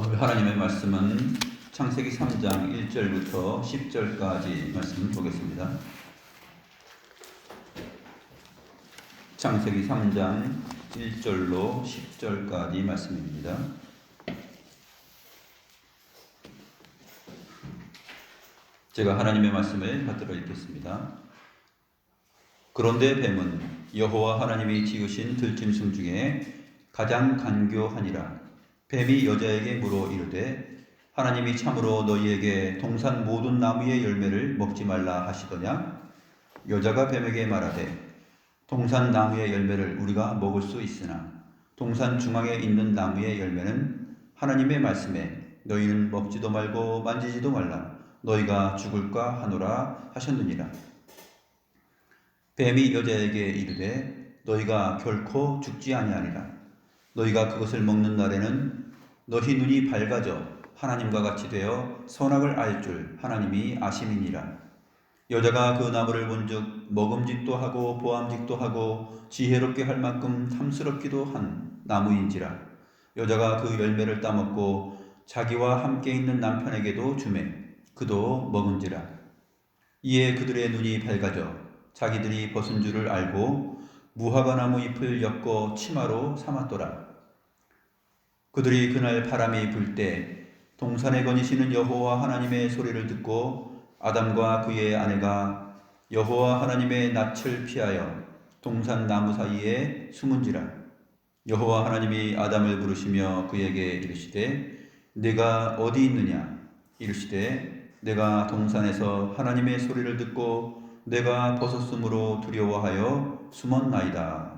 오늘 하나님의 말씀은 창세기 3장 1절부터 10절까지 말씀 보겠습니다. 창세기 3장 1절로 10절까지 말씀입니다. 제가 하나님의 말씀을 받들어 읽겠습니다. 그런데 뱀은 여호와 하나님이 지으신 들짐승 중에 가장 간교하니라. 뱀이 여자에게 물어 이르되 하나님이 참으로 너희에게 동산 모든 나무의 열매를 먹지 말라 하시더냐? 여자가 뱀에게 말하되 동산 나무의 열매를 우리가 먹을 수 있으나 동산 중앙에 있는 나무의 열매는 하나님의 말씀에 너희는 먹지도 말고 만지지도 말라 너희가 죽을까 하노라 하셨느니라. 뱀이 여자에게 이르되 너희가 결코 죽지 아니하리라. 너희가 그것을 먹는 날에는 너희 눈이 밝아져 하나님과 같이 되어 선악을 알 줄 하나님이 아심이니라. 여자가 그 나무를 본즉 먹음직도 하고 보암직도 하고 지혜롭게 할 만큼 탐스럽기도 한 나무인지라. 여자가 그 열매를 따먹고 자기와 함께 있는 남편에게도 주매 그도 먹은지라. 이에 그들의 눈이 밝아져 자기들이 벗은 줄을 알고 무화과나무 잎을 엮어 치마로 삼았더라. 그들이 그날 바람이 불 때 동산에 거니시는 여호와 하나님의 소리를 듣고 아담과 그의 아내가 여호와 하나님의 낯을 피하여 동산 나무 사이에 숨은지라. 여호와 하나님이 아담을 부르시며 그에게 이르시되 네가 어디 있느냐? 이르시되 내가 동산에서 하나님의 소리를 듣고 내가 벗었으므로 두려워하여 숨었나이다.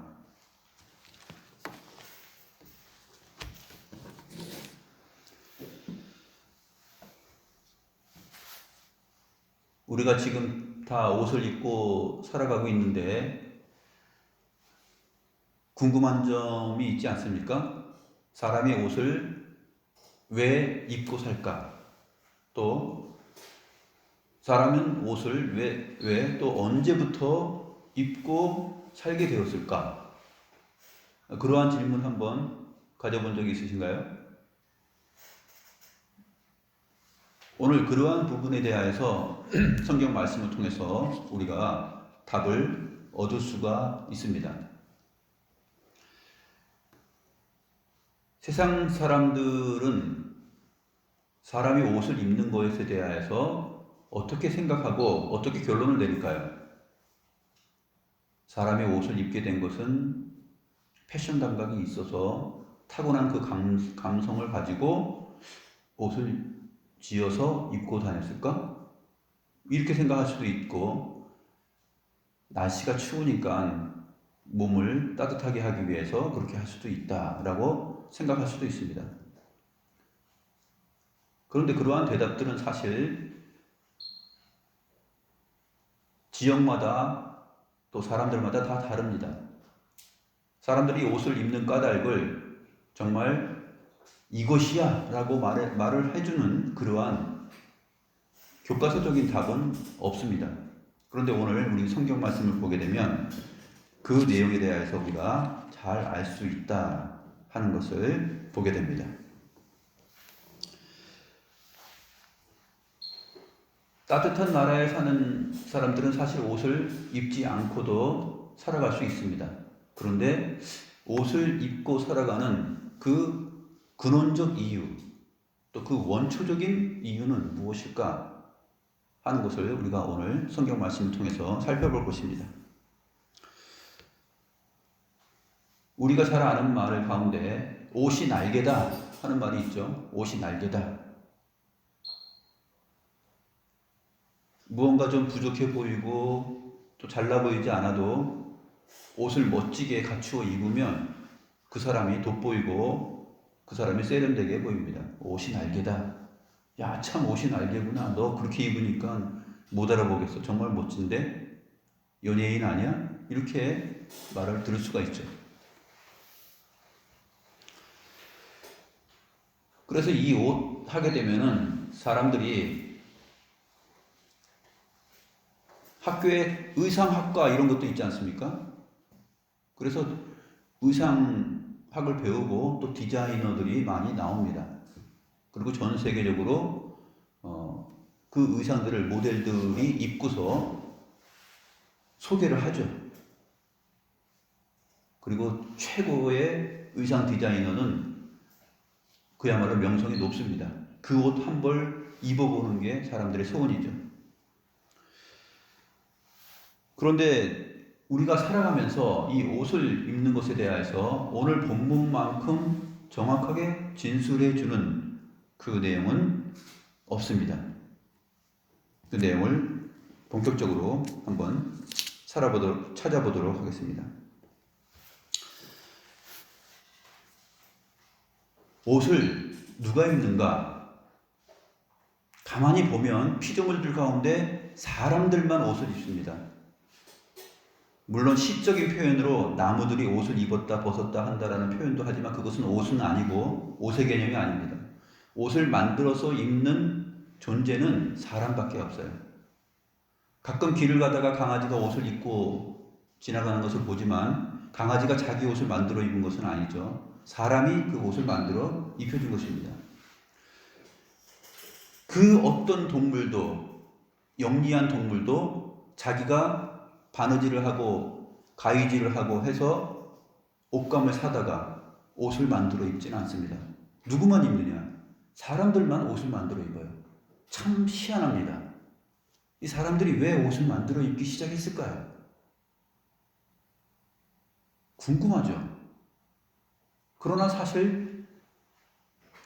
우리가 지금 다 옷을 입고 살아가고 있는데 궁금한 점이 있지 않습니까? 사람이 옷을 왜 입고 살까? 또 사람은 옷을 왜 또 언제부터 입고 살게 되었을까? 그러한 질문 한번 가져본 적이 있으신가요? 오늘 그러한 부분에 대하여서 성경 말씀을 통해서 우리가 답을 얻을 수가 있습니다. 세상 사람들은 사람이 옷을 입는 것에 대하여서 어떻게 생각하고 어떻게 결론을 내릴까요? 사람이 옷을 입게 된 것은 패션 감각이 있어서 타고난 그 감성을 가지고 옷을 지어서 입고 다녔을까? 이렇게 생각할 수도 있고, 날씨가 추우니까 몸을 따뜻하게 하기 위해서 그렇게 할 수도 있다라고 생각할 수도 있습니다. 그런데 그러한 대답들은 사실 지역마다 또 사람들마다 다 다릅니다. 사람들이 옷을 입는 까닭을 정말 이것이야 라고 말을 해주는 그러한 교과서적인 답은 없습니다. 그런데 오늘 우리 성경 말씀을 보게 되면 그 내용에 대해서 우리가 잘 알 수 있다 하는 것을 보게 됩니다. 따뜻한 나라에 사는 사람들은 사실 옷을 입지 않고도 살아갈 수 있습니다. 그런데 옷을 입고 살아가는 그 근원적 이유, 또 그 원초적인 이유는 무엇일까 하는 것을 우리가 오늘 성경 말씀을 통해서 살펴볼 것입니다. 우리가 잘 아는 말 가운데 옷이 날개다 하는 말이 있죠. 옷이 날개다. 무언가 좀 부족해 보이고 또 잘나 보이지 않아도 옷을 멋지게 갖추어 입으면 그 사람이 돋보이고 그 사람이 세련되게 보입니다. 옷이 날개다. 야, 참 옷이 날개구나. 너 그렇게 입으니까 못 알아보겠어. 정말 멋진데? 연예인 아니야? 이렇게 말을 들을 수가 있죠. 그래서 이 옷 하게 되면은 사람들이 학교에 의상학과 이런 것도 있지 않습니까? 그래서 의상학을 배우고 또 디자이너들이 많이 나옵니다. 그리고 전 세계적으로 그 의상들을 모델들이 입고서 소개를 하죠. 그리고 최고의 의상 디자이너는 그야말로 명성이 높습니다. 그 옷 한 벌 입어보는 게 사람들의 소원이죠. 그런데 우리가 살아가면서 이 옷을 입는 것에 대해서 오늘 본문만큼 정확하게 진술해 주는 그 내용은 없습니다. 그 내용을 본격적으로 한번 찾아보도록 하겠습니다. 옷을 누가 입는가? 가만히 보면 피조물들 가운데 사람들만 옷을 입습니다. 물론 시적인 표현으로 나무들이 옷을 입었다 벗었다 한다라는 표현도 하지만 그것은 옷은 아니고 옷의 개념이 아닙니다. 옷을 만들어서 입는 존재는 사람밖에 없어요. 가끔 길을 가다가 강아지가 옷을 입고 지나가는 것을 보지만 강아지가 자기 옷을 만들어 입은 것은 아니죠. 사람이 그 옷을 만들어 입혀준 것입니다. 그 어떤 동물도, 영리한 동물도 자기가 바느질을 하고 가위질을 하고 해서 옷감을 사다가 옷을 만들어 입지는 않습니다. 누구만 입느냐? 사람들만 옷을 만들어 입어요. 참 희한합니다. 이 사람들이 왜 옷을 만들어 입기 시작했을까요? 궁금하죠? 그러나 사실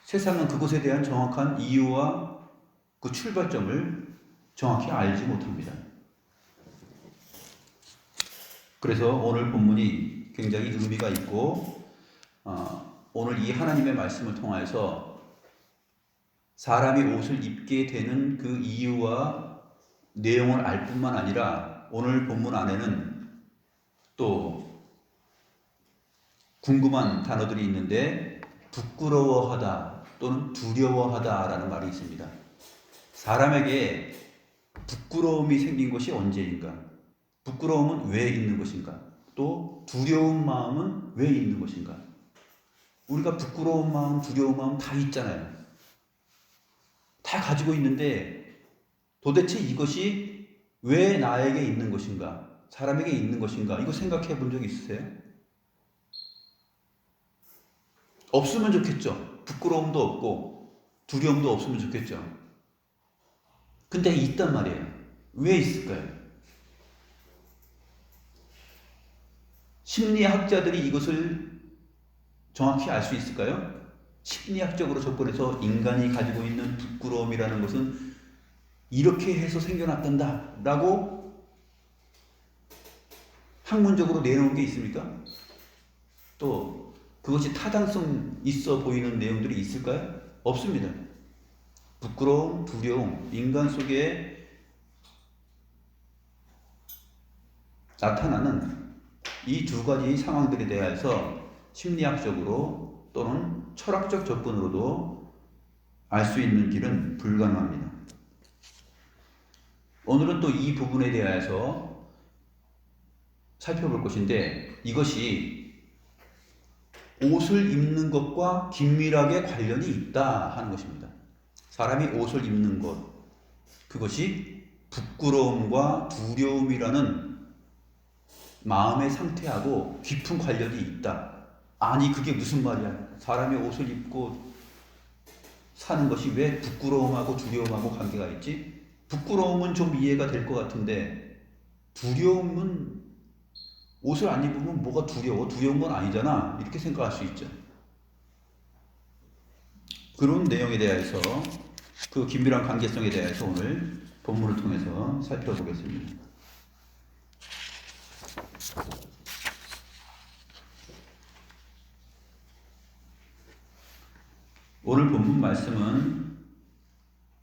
세상은 그것에 대한 정확한 이유와 그 출발점을 정확히 알지 못합니다. 그래서 오늘 본문이 굉장히 의미가 있고 오늘 이 하나님의 말씀을 통해서 사람이 옷을 입게 되는 그 이유와 내용을 알 뿐만 아니라 오늘 본문 안에는 또 궁금한 단어들이 있는데 부끄러워하다 또는 두려워하다라는 말이 있습니다. 사람에게 부끄러움이 생긴 것이 언제인가? 부끄러움은 왜 있는 것인가? 또 두려운 마음은 왜 있는 것인가? 우리가 부끄러운 마음, 두려운 마음 다 있잖아요. 다 가지고 있는데 도대체 이것이 왜 나에게 있는 것인가? 사람에게 있는 것인가? 이거 생각해 본 적 있으세요? 없으면 좋겠죠. 부끄러움도 없고 두려움도 없으면 좋겠죠. 근데 있단 말이에요. 왜 있을까요? 심리학자들이 이것을 정확히 알 수 있을까요? 심리학적으로 접근해서 인간이 가지고 있는 부끄러움이라는 것은 이렇게 해서 생겨났단다 라고 학문적으로 내놓은 게 있습니까? 또 그것이 타당성 있어 보이는 내용들이 있을까요? 없습니다. 부끄러움, 두려움, 인간 속에 나타나는 이 두 가지 상황들에 대해서 심리학적으로 또는 철학적 접근으로도 알 수 있는 길은 불가능합니다. 오늘은 또 이 부분에 대해서 살펴볼 것인데 이것이 옷을 입는 것과 긴밀하게 관련이 있다 하는 것입니다. 사람이 옷을 입는 것, 그것이 부끄러움과 두려움이라는 마음의 상태하고 깊은 관련이 있다. 아니 그게 무슨 말이야? 사람이 옷을 입고 사는 것이 왜 부끄러움하고 두려움하고 관계가 있지? 부끄러움은 좀 이해가 될 것 같은데 두려움은 옷을 안 입으면 뭐가 두려워? 두려운 건 아니잖아. 이렇게 생각할 수 있죠. 그런 내용에 대해서 그 긴밀한 관계성에 대해서 오늘 본문을 통해서 살펴보겠습니다. 오늘 본문 말씀은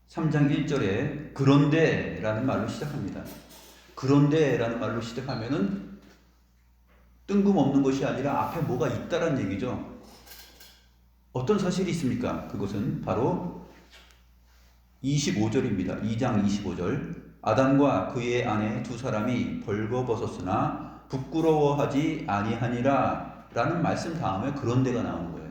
3장 1절에 그런데 라는 말로 시작합니다. 그런데 라는 말로 시작하면은 뜬금없는 것이 아니라 앞에 뭐가 있다는 얘기죠. 어떤 사실이 있습니까? 그것은 바로 25절입니다. 2장 25절. 아담과 그의 아내 두 사람이 벌거벗었으나 부끄러워하지 아니하니라 라는 말씀 다음에 그런데가 나오는 거예요.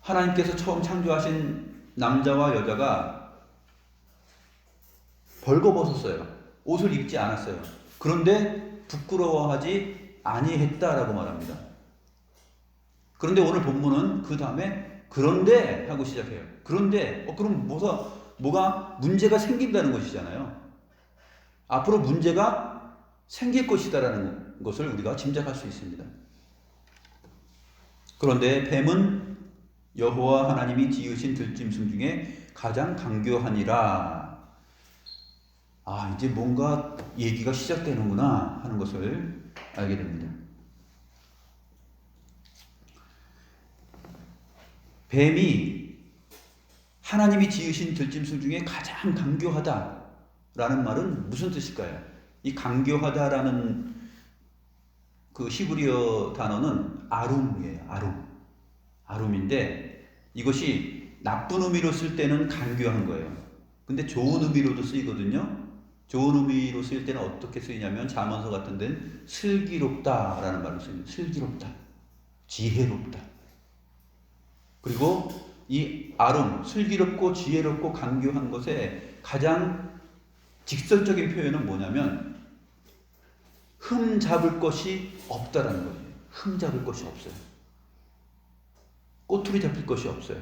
하나님께서 처음 창조하신 남자와 여자가 벌거벗었어요. 옷을 입지 않았어요. 그런데 부끄러워하지 아니했다라고 말합니다. 그런데 오늘 본문은 그 다음에 그런데 하고 시작해요. 그런데 그럼 뭐가 문제가 생긴다는 것이잖아요. 앞으로 문제가 생길 것이다라는 것을 우리가 짐작할 수 있습니다. 그런데 뱀은 여호와 하나님이 지으신 들짐승 중에 가장 강교하니라. 이제 뭔가 얘기가 시작되는구나 하는 것을 알게 됩니다. 뱀이 하나님이 지으신 들짐승 중에 가장 강교하다라는 말은 무슨 뜻일까요? 이 강교하다라는 그 히브리어 단어는 아룸이에요. 아룸인데 이것이 나쁜 의미로 쓸 때는 강교한 거예요. 근데 좋은 의미로도 쓰이거든요. 좋은 의미로 쓰일 때는 어떻게 쓰이냐면 잠언서 같은 데는 슬기롭다라는 말로 쓰입니다. 슬기롭다, 지혜롭다. 그리고 이 아름, 슬기롭고 지혜롭고 강교한 것의 가장 직설적인 표현은 뭐냐면 흠 잡을 것이 없다라는 거예요. 흠 잡을 것이 없어요. 꼬투리 잡힐 것이 없어요.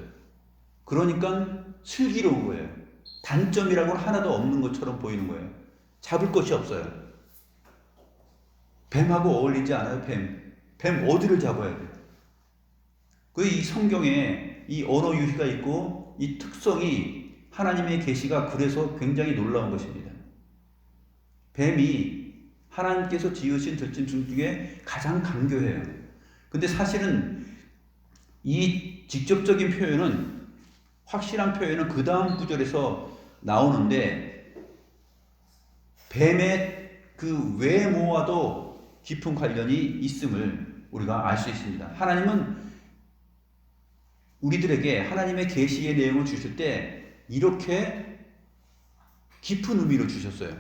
그러니까 슬기로운 거예요. 단점이라고는 하나도 없는 것처럼 보이는 거예요. 잡을 것이 없어요. 뱀하고 어울리지 않아요. 뱀 어디를 잡아야 돼요? 이 성경에 이 언어 유희가 있고 이 특성이 하나님의 계시가 그래서 굉장히 놀라운 것입니다. 뱀이 하나님께서 지으신 들짐승 중에 가장 강교해요. 근데 사실은 이 직접적인 표현은 확실한 표현은 그 다음 구절에서 나오는데 뱀의 그 외모와도 깊은 관련이 있음을 우리가 알 수 있습니다. 하나님은 우리들에게 하나님의 계시의 내용을 주실 때 이렇게 깊은 의미로 주셨어요.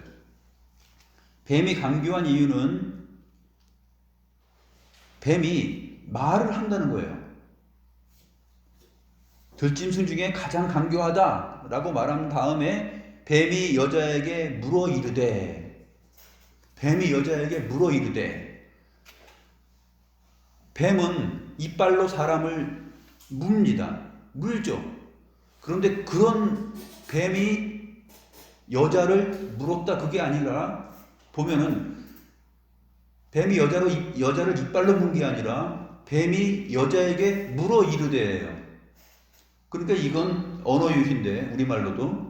뱀이 강교한 이유는 뱀이 말을 한다는 거예요. 들짐승 중에 가장 강교하다라고 말한 다음에 뱀이 여자에게 물어 이르되 뱀은 이빨로 사람을 물죠. 그런데 그런 뱀이 여자를 물었다 그게 아니라 보면은 뱀이 여자를 이빨로 문 게 아니라 뱀이 여자에게 물어 이르되예요. 그러니까 이건 언어 유희인데 우리말로도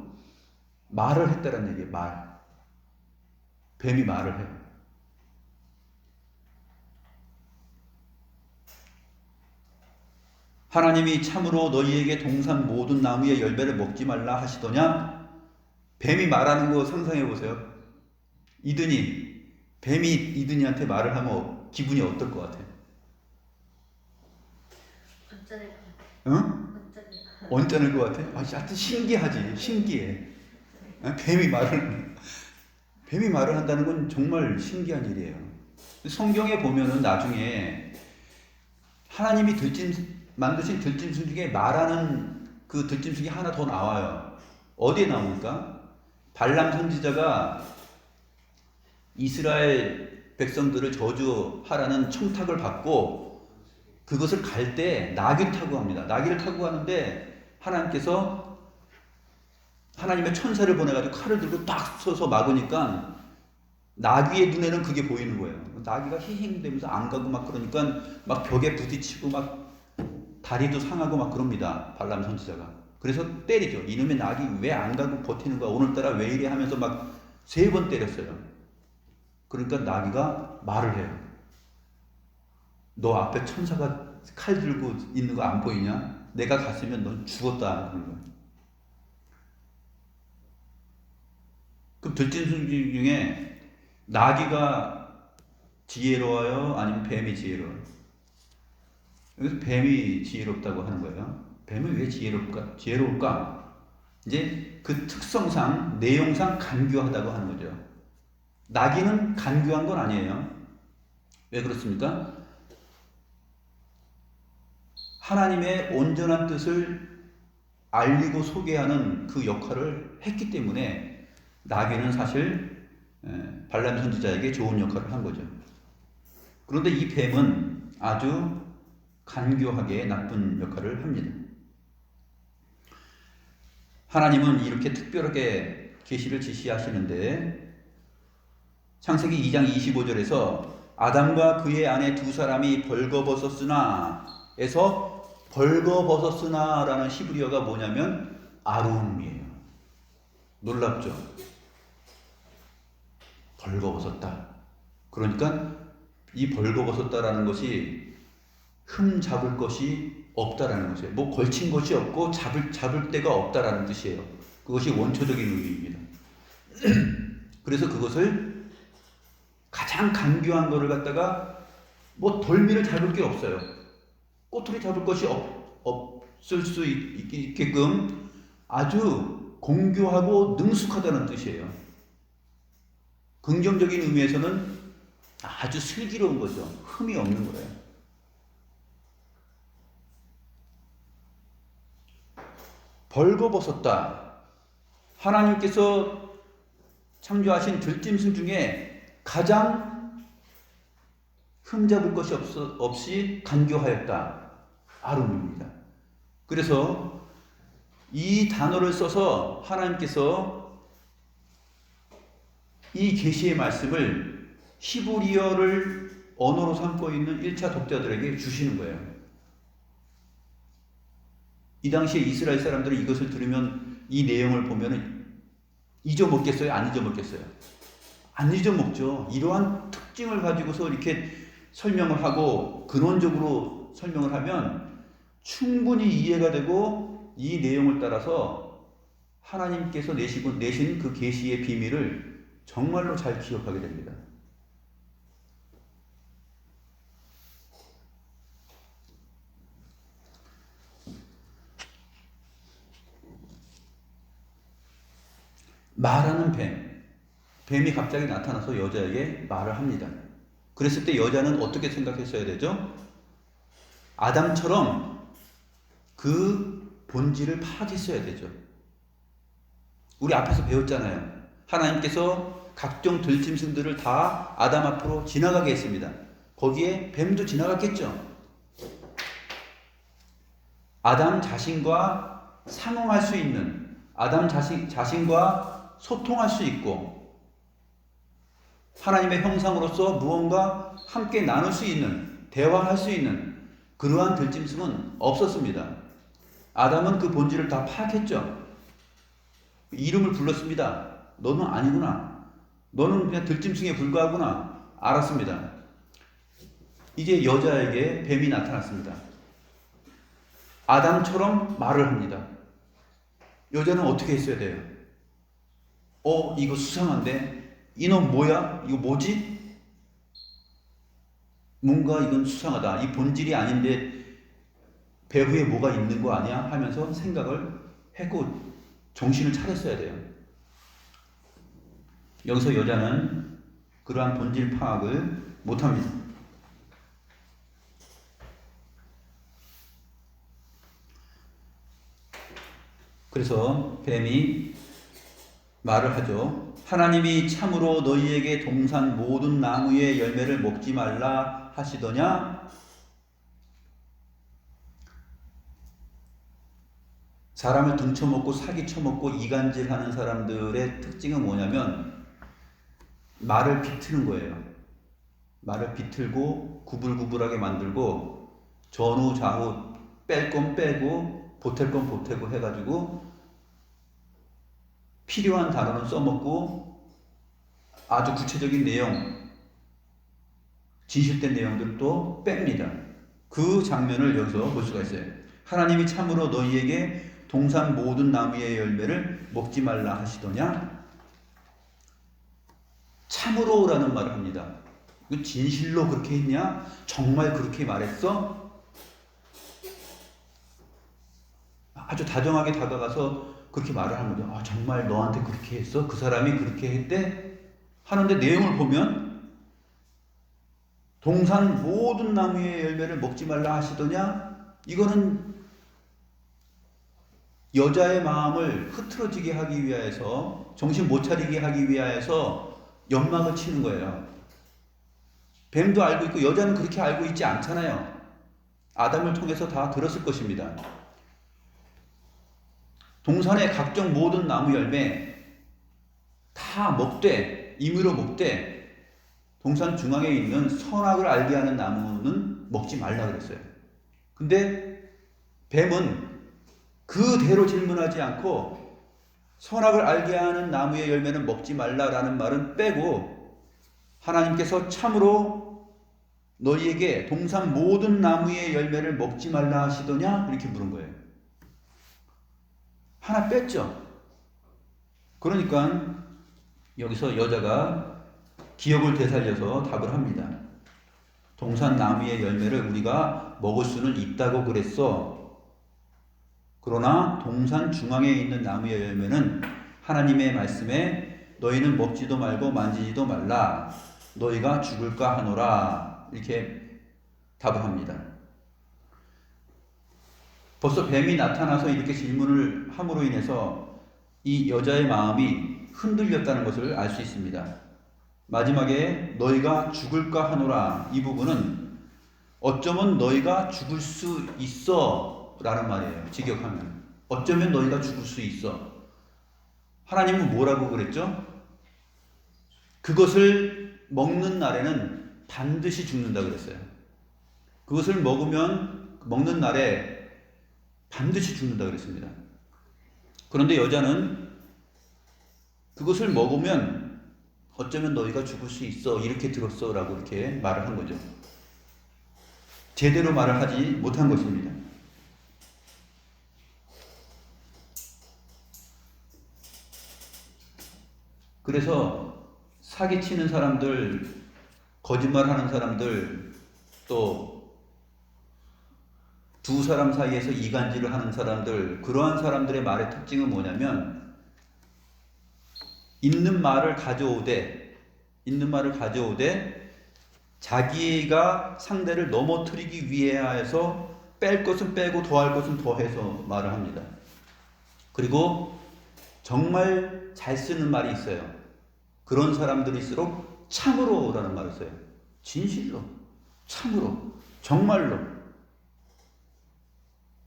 말을 했다는 얘기예요. 뱀이 말을 해요. 하나님이 참으로 너희에게 동산 모든 나무의 열매를 먹지 말라 하시더냐? 뱀이 말하는 거 상상해 보세요. 뱀이 이든이한테 말을 하면 기분이 어떨 것 같아요? 언짢을 것 같아? 하여튼 신기해. 뱀이 말을 한다는 건 정말 신기한 일이에요. 성경에 보면은 나중에 하나님이 만드신 들짐승 중에 말하는 그 들짐승이 하나 더 나와요. 어디에 나옵니까? 발람 선지자가 이스라엘 백성들을 저주하라는 청탁을 받고 그것을 갈 때 나귀를 타고 갑니다. 나귀를 타고 가는데 하나님께서 하나님의 천사를 보내가지고 칼을 들고 딱 서서 막으니까 나귀의 눈에는 그게 보이는 거예요. 나귀가 히힝대면서 안 가고 막 그러니까 막 벽에 부딪히고 막 다리도 상하고 막 그럽니다. 발람 선지자가. 그래서 때리죠. 이놈의 낙이 왜 안 가고 버티는 거야? 오늘따라 왜 이래? 하면서 막 3번 때렸어요. 그러니까 나귀가 말을 해요. 너 앞에 천사가 칼 들고 있는 거 안 보이냐? 내가 갔으면 넌 죽었다. 그런 거예요. 그럼 들짐승 중에 나귀가 지혜로워요? 아니면 뱀이 지혜로워요? 여기서 뱀이 지혜롭다고 하는 거예요. 뱀은 왜 지혜로울까? 이제 그 특성상, 내용상 간교하다고 하는 거죠. 나귀는 간교한 건 아니에요. 왜 그렇습니까? 하나님의 온전한 뜻을 알리고 소개하는 그 역할을 했기 때문에 나귀는 사실 발람 선지자에게 좋은 역할을 한 거죠. 그런데 이 뱀은 아주 간교하게 나쁜 역할을 합니다. 하나님은 이렇게 특별하게 계시를 지시하시는데 창세기 2장 25절에서 아담과 그의 아내 두 사람이 벌거벗었으나 에서 벌거벗었으나 라는 히브리어가 뭐냐면 아룸이에요. 놀랍죠? 벌거벗었다. 그러니까 이 벌거벗었다라는 것이 흠 잡을 것이 없다라는 것이에요. 뭐 걸친 것이 없고 잡을 데가 없다라는 뜻이에요. 그것이 원초적인 의미입니다. 그래서 그것을 가장 간교한 거를 갖다가 뭐 돌미를 잡을 게 없어요. 꼬투리 잡을 것이 없을 수 있게끔 아주 공교하고 능숙하다는 뜻이에요. 긍정적인 의미에서는 아주 슬기로운 거죠. 흠이 없는 거예요. 벌거벗었다. 하나님께서 창조하신 들짐승 중에 가장 흠잡을 것이 없이 간교하였다. 아름입니다. 그래서 이 단어를 써서 하나님께서 이 계시의 말씀을 히브리어를 언어로 삼고 있는 1차 독자들에게 주시는 거예요. 이 당시에 이스라엘 사람들은 이것을 들으면 이 내용을 보면 잊어먹겠어요? 안 잊어먹겠어요? 안 잊어먹죠. 이러한 특징을 가지고서 이렇게 설명을 하고 근원적으로 설명을 하면 충분히 이해가 되고 이 내용을 따라서 하나님께서 내신 그 계시의 비밀을 정말로 잘 기억하게 됩니다. 말하는 뱀이 갑자기 나타나서 여자에게 말을 합니다. 그랬을 때 여자는 어떻게 생각했어야 되죠? 아담처럼 그 본질을 파악했어야 되죠. 우리 앞에서 배웠잖아요. 하나님께서 각종 들짐승들을 다 아담 앞으로 지나가게 했습니다. 거기에 뱀도 지나갔겠죠. 아담 자신과 상응할 수 있는, 아담 자신과 소통할 수 있고 하나님의 형상으로서 무언가 함께 나눌 수 있는, 대화할 수 있는 그러한 들짐승은 없었습니다. 아담은 그 본질을 다 파악했죠. 이름을 불렀습니다. 너는 아니구나. 너는 그냥 들짐승에 불과하구나. 알았습니다. 이제 여자에게 뱀이 나타났습니다. 아담처럼 말을 합니다. 여자는 어떻게 했어야 돼요? 이거 수상한데? 이놈 뭐야? 이거 뭐지? 뭔가 이건 수상하다. 이 본질이 아닌데 배후에 뭐가 있는 거 아니야? 하면서 생각을 했고 정신을 차렸어야 돼요. 여기서 여자는 그러한 본질 파악을 못합니다. 그래서 뱀이 말을 하죠. 하나님이 참으로 너희에게 동산 모든 나무의 열매를 먹지 말라 하시더냐? 사람을 등쳐먹고 사기쳐먹고 이간질하는 사람들의 특징은 뭐냐면 말을 비트는 거예요. 말을 비틀고 구불구불하게 만들고 전후 좌우 뺄 건 빼고 보탤 건 보태고 해가지고 필요한 단어는 써먹고 아주 구체적인 내용, 진실된 내용들을 또 뺍니다. 그 장면을 여기서 볼 수가 있어요. 하나님이 참으로 너희에게 동산 모든 나무의 열매를 먹지 말라 하시더냐? 참으로라는 말을 합니다. 진실로 그렇게 했냐? 정말 그렇게 말했어? 아주 다정하게 다가가서 그렇게 말을 하는 거죠. 정말 너한테 그렇게 했어? 그 사람이 그렇게 했대? 하는데 내용을 보면 동산 모든 나무의 열매를 먹지 말라 하시더냐? 이거는 여자의 마음을 흐트러지게 하기 위하여서, 정신 못 차리게 하기 위하여서 연막을 치는 거예요. 뱀도 알고 있고 여자는 그렇게 알고 있지 않잖아요. 아담을 통해서 다 들었을 것입니다. 동산의 각종 모든 나무 열매 다 먹되, 임의로 먹되, 동산 중앙에 있는 선악을 알게 하는 나무는 먹지 말라 그랬어요. 근데 뱀은 그대로 질문하지 않고 선악을 알게 하는 나무의 열매는 먹지 말라라는 말은 빼고, 하나님께서 참으로 너희에게 동산 모든 나무의 열매를 먹지 말라 하시더냐? 이렇게 물은 거예요. 하나 뺐죠. 그러니까 여기서 여자가 기억을 되살려서 답을 합니다. 동산 나무의 열매를 우리가 먹을 수는 있다고 그랬어. 그러나 동산 중앙에 있는 나무의 열매는 하나님의 말씀에 너희는 먹지도 말고 만지지도 말라. 너희가 죽을까 하노라. 이렇게 답을 합니다. 벌써 뱀이 나타나서 이렇게 질문을 함으로 인해서 이 여자의 마음이 흔들렸다는 것을 알 수 있습니다. 마지막에 너희가 죽을까 하노라, 이 부분은 어쩌면 너희가 죽을 수 있어 라는 말이에요. 직역하면 어쩌면 너희가 죽을 수 있어. 하나님은 뭐라고 그랬죠? 그것을 먹는 날에는 반드시 죽는다 그랬어요. 그것을 먹는 날에 반드시 죽는다 그랬습니다. 그런데 여자는 그것을 먹으면 어쩌면 너희가 죽을 수 있어 이렇게 들었어 라고 이렇게 말을 한 거죠. 제대로 말을 하지 못한 것입니다. 그래서 사기치는 사람들, 거짓말하는 사람들, 또 두 사람 사이에서 이간질을 하는 사람들, 그러한 사람들의 말의 특징은 뭐냐면 있는 말을 가져오되 자기가 상대를 넘어뜨리기 위해서 뺄 것은 빼고 더할 것은 더해서 말을 합니다. 그리고 정말 잘 쓰는 말이 있어요. 그런 사람들일수록 참으로라는 말을 써요. 진실로, 참으로, 정말로.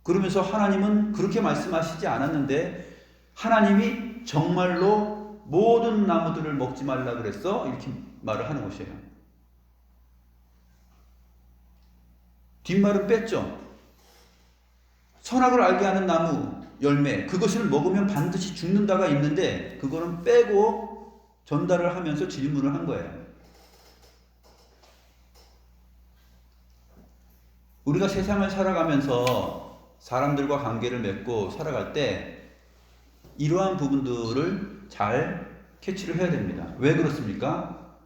그러면서 하나님은 그렇게 말씀하시지 않았는데 하나님이 정말로 모든 나무들을 먹지 말라 그랬어? 이렇게 말을 하는 것이에요. 뒷말은 뺐죠. 선악을 알게 하는 나무 열매, 그것을 먹으면 반드시 죽는다가 있는데 그거는 빼고 전달을 하면서 질문을 한 거예요. 우리가 세상을 살아가면서 사람들과 관계를 맺고 살아갈 때 이러한 부분들을 잘 캐치를 해야 됩니다. 왜 그렇습니까?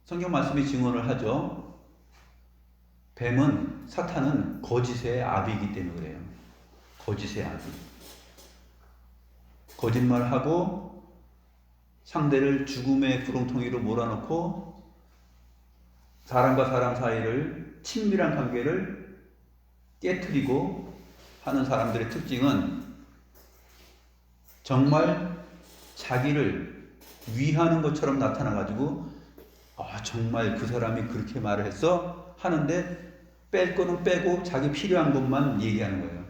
성경 말씀이 증언을 하죠. 뱀은, 사탄은 거짓의 아비이기 때문에 그래요. 거짓의 아비. 거짓말하고 상대를 죽음의 구렁텅이로 몰아넣고 사람과 사람 사이를, 친밀한 관계를 깨트리고 하는 사람들의 특징은 정말 자기를 위하는 것처럼 나타나가지고 정말 그 사람이 그렇게 말을 했어? 하는데 뺄 거는 빼고 자기 필요한 것만 얘기하는 거예요.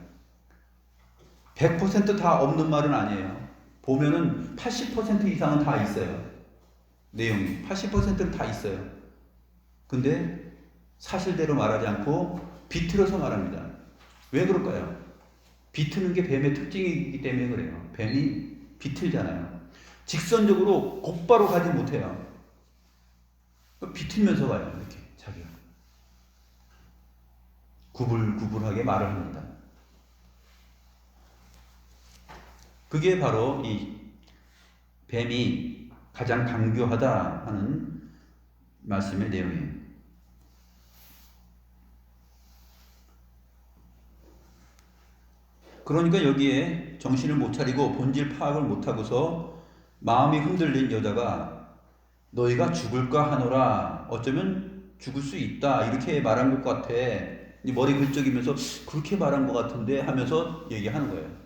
100% 다 없는 말은 아니에요. 보면은 80% 이상은 다 있어요. 내용이 80%는 다 있어요. 근데 사실대로 말하지 않고 비틀어서 말합니다. 왜 그럴까요? 비트는 게 뱀의 특징이기 때문에 그래요. 뱀이 비틀잖아요. 직선적으로 곧바로 가지 못해요. 비틀면서 가요. 이렇게 자기가 구불구불하게 말을 합니다. 그게 바로 이 뱀이 가장 강교하다 하는 말씀의 내용이에요. 그러니까 여기에 정신을 못 차리고 본질 파악을 못하고서 마음이 흔들린 여자가 너희가 죽을까 하노라, 어쩌면 죽을 수 있다 이렇게 말한 것 같아. 머리 긁적이면서 그렇게 말한 것 같은데 하면서 얘기하는 거예요.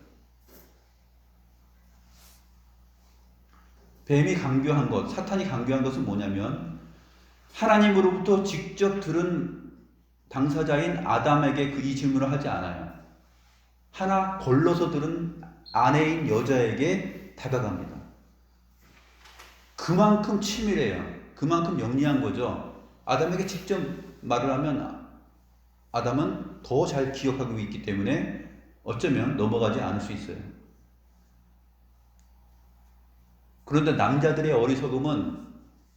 뱀이 강조한 것, 사탄이 강조한 것은 뭐냐면 하나님으로부터 직접 들은 당사자인 아담에게 이 질문을 하지 않아요. 하나 걸러서 들은 아내인 여자에게 다가갑니다. 그만큼 치밀해요. 그만큼 영리한 거죠. 아담에게 직접 말을 하면 아담은 더 잘 기억하고 있기 때문에 어쩌면 넘어가지 않을 수 있어요. 그런데 남자들의 어리석음은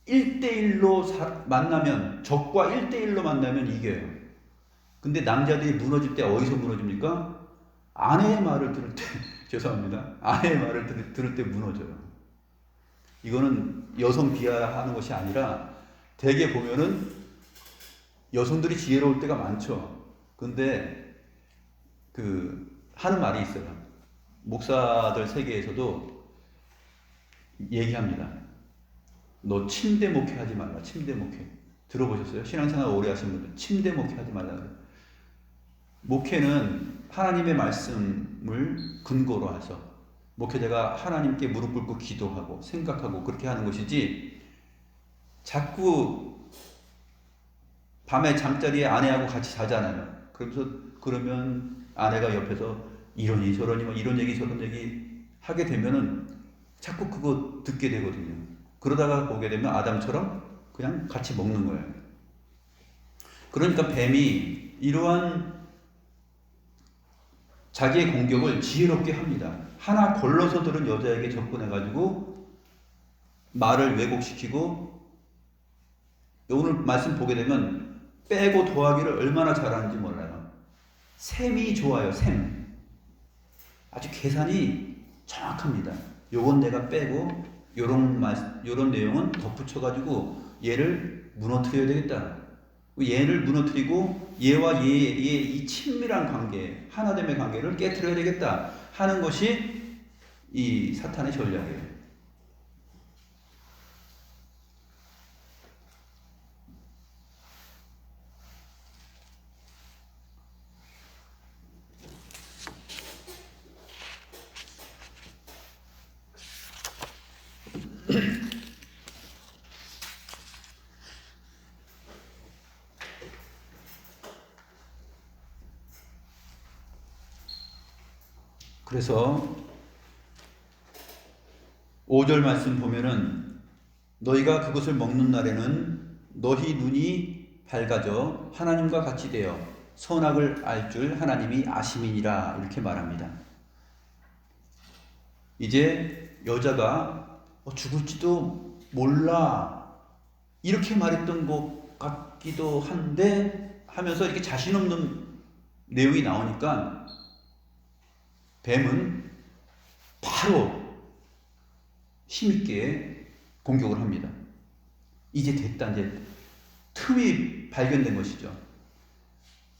1대1로 만나면, 적과 1대1로 만나면 이겨요. 근데 남자들이 무너질 때 어디서 무너집니까? 아내의 말을 들을 때, 죄송합니다. 아내의 말을 들을 때 무너져요. 이거는 여성 비하하는 것이 아니라 대개 보면은 여성들이 지혜로울 때가 많죠. 근데 하는 말이 있어요. 목사들 세계에서도 얘기합니다. 너 침대 목회하지 말라. 침대 목회. 들어보셨어요? 신앙생활 오래 하신 분들 침대 목회하지 말라 그래요. 목회는 하나님의 말씀을 근거로 해서 목회자가 하나님께 무릎 꿇고 기도하고 생각하고 그렇게 하는 것이지, 자꾸 밤에 잠자리에 아내하고 같이 자잖아요. 그러면 아내가 옆에서 이러니 저러니 뭐 이런 얘기 저런 얘기 하게 되면은 자꾸 그거 듣게 되거든요. 그러다가 보게 되면 아담처럼 그냥 같이 먹는 거예요. 그러니까 뱀이 이러한 자기의 공격을 지혜롭게 합니다. 하나 걸러서 들은 여자에게 접근해가지고 말을 왜곡시키고, 오늘 말씀 보게 되면 빼고 더하기를 얼마나 잘하는지 몰라요. 셈이 좋아요. 셈. 아주 계산이 정확합니다. 요건 내가 빼고 요런 내용은 덧붙여가지고 얘를 무너뜨려야 되겠다. 얘를 무너뜨리고 얘와 얘의 이 친밀한 관계, 하나됨의 관계를 깨트려야 되겠다 하는 것이 이 사탄의 전략이에요. 그래서 5절 말씀 보면은 너희가 그것을 먹는 날에는 너희 눈이 밝아져 하나님과 같이 되어 선악을 알 줄 하나님이 아심이니라 이렇게 말합니다. 이제 여자가 죽을지도 몰라 이렇게 말했던 것 같기도 한데 하면서 이렇게 자신 없는 내용이 나오니까 뱀은 바로 힘있게 공격을 합니다. 이제 됐다. 이제 틈이 발견된 것이죠.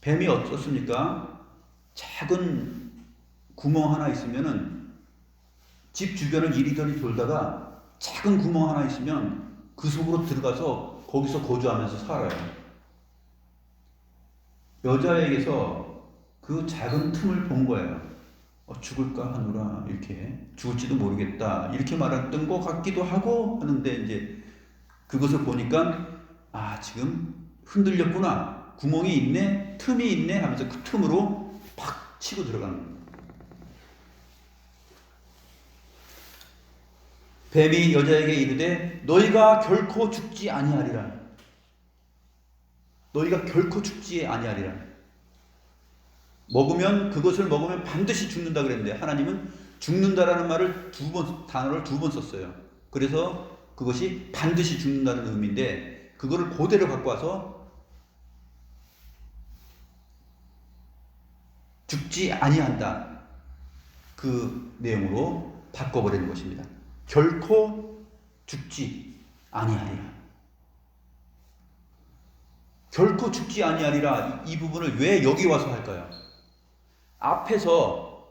뱀이 어떻습니까? 작은 구멍 하나 있으면은 집 주변을 이리저리 돌다가 작은 구멍 하나 있으면 그 속으로 들어가서 거기서 거주하면서 살아요. 여자에게서 그 작은 틈을 본 거예요. 죽을까 하노라 이렇게 죽을지도 모르겠다 이렇게 말했던 것 같기도 하고 하는데 이제 그것을 보니까 지금 흔들렸구나, 구멍이 있네, 틈이 있네 하면서 그 틈으로 팍 치고 들어가는 거예요. 뱀이 여자에게 이르되 너희가 결코 죽지 아니하리라. 너희가 결코 죽지 아니하리라. 그것을 먹으면 반드시 죽는다 그랬는데 하나님은 죽는다라는 단어를 두 번 썼어요. 그래서 그것이 반드시 죽는다는 의미인데 그거를 그대로 갖고 와서 죽지 아니한다 그 내용으로 바꿔버리는 것입니다. 결코 죽지 아니하리라. 결코 죽지 아니하리라 이 부분을 왜 여기 와서 할까요? 앞에서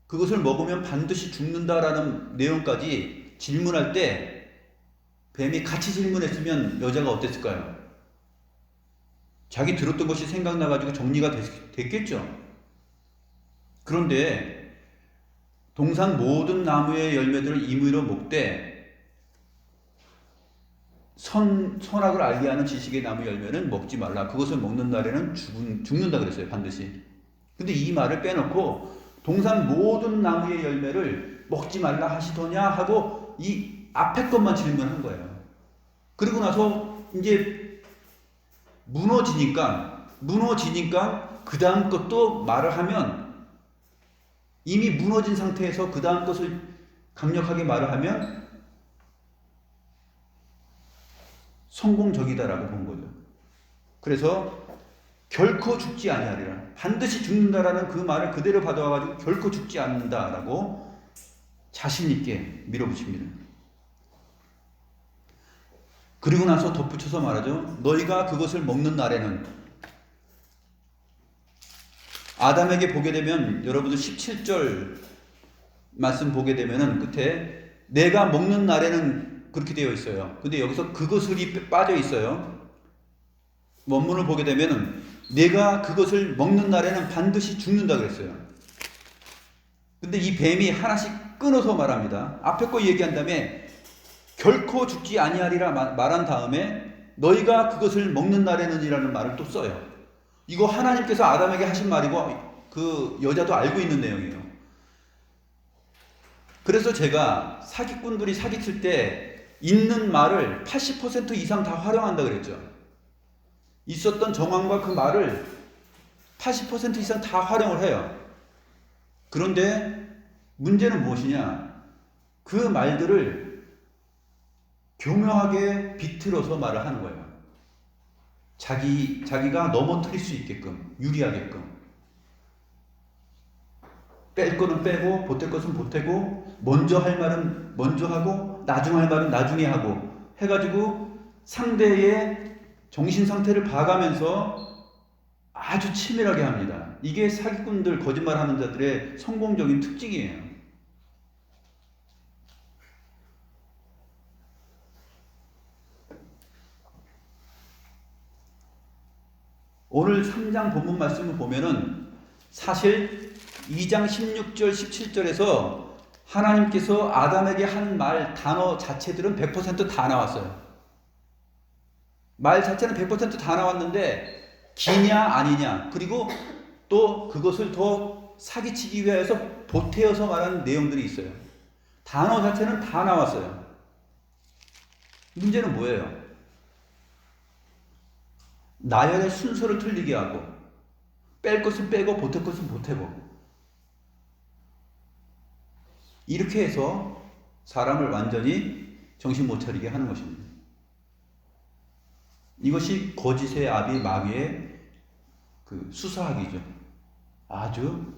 그것을 먹으면 반드시 죽는다라는 내용까지 질문할 때 뱀이 같이 질문했으면 여자가 어땠을까요? 자기 들었던 것이 생각나가지고 정리가 됐겠죠. 그런데 동산 모든 나무의 열매들을 임의로 먹되 선악을 알게 하는 지식의 나무 열매는 먹지 말라. 그것을 먹는 날에는 죽는다 그랬어요. 반드시. 근데 이 말을 빼놓고 동산 모든 나무의 열매를 먹지 말라 하시더냐 하고 이 앞에 것만 질문한 거예요. 그리고 나서 이제 무너지니까 그 다음 것도 말을 하면 이미 무너진 상태에서 그 다음 것을 강력하게 말을 하면 성공적이다라고 본 거죠. 그래서 결코 죽지 아니하리라. 반드시 죽는다라는 그 말을 그대로 받아와가지고 결코 죽지 않는다라고 자신 있게 밀어붙입니다. 그리고 나서 덧붙여서 말하죠. 너희가 그것을 먹는 날에는, 아담에게 보게 되면 여러분들 17절 말씀 보게 되면은 끝에 내가 먹는 날에는 그렇게 되어 있어요. 근데 여기서 그것을이 빠져 있어요. 원문을 보게 되면은 내가 그것을 먹는 날에는 반드시 죽는다 그랬어요. 근데 이 뱀이 하나씩 끊어서 말합니다. 앞에 거 얘기한 다음에 결코 죽지 아니하리라 말한 다음에 너희가 그것을 먹는 날에는 이라는 말을 또 써요. 이거 하나님께서 아담에게 하신 말이고 그 여자도 알고 있는 내용이에요. 그래서 제가 사기꾼들이 사기칠 때 있는 말을 80% 이상 다 활용한다 그랬죠. 있었던 정황과 그 말을 80% 이상 다 활용을 해요. 그런데 문제는 무엇이냐? 그 말들을 교묘하게 비틀어서 말을 하는 거예요. 자기가 넘어뜨릴 수 있게끔, 유리하게끔. 뺄 거는 빼고, 보탤 것은 보태고, 먼저 할 말은 먼저 하고, 나중 할 말은 나중에 하고, 해가지고 상대의 정신 상태를 봐가면서 아주 치밀하게 합니다. 이게 사기꾼들, 거짓말하는 자들의 성공적인 특징이에요. 오늘 3장 본문 말씀을 보면은 사실 2장 16절, 17절에서 하나님께서 아담에게 한 말, 단어 자체들은 100% 다 나왔어요. 말 자체는 100% 다 나왔는데 기냐 아니냐, 그리고 또 그것을 더 사기치기 위해서 보태어서 말하는 내용들이 있어요. 단어 자체는 다 나왔어요. 문제는 뭐예요? 나열의 순서를 틀리게 하고, 뺄 것은 빼고 보탤 것은 보태고, 이렇게 해서 사람을 완전히 정신 못 차리게 하는 것입니다. 이것이 거짓의 아비 마귀의 그 수사하기죠. 아주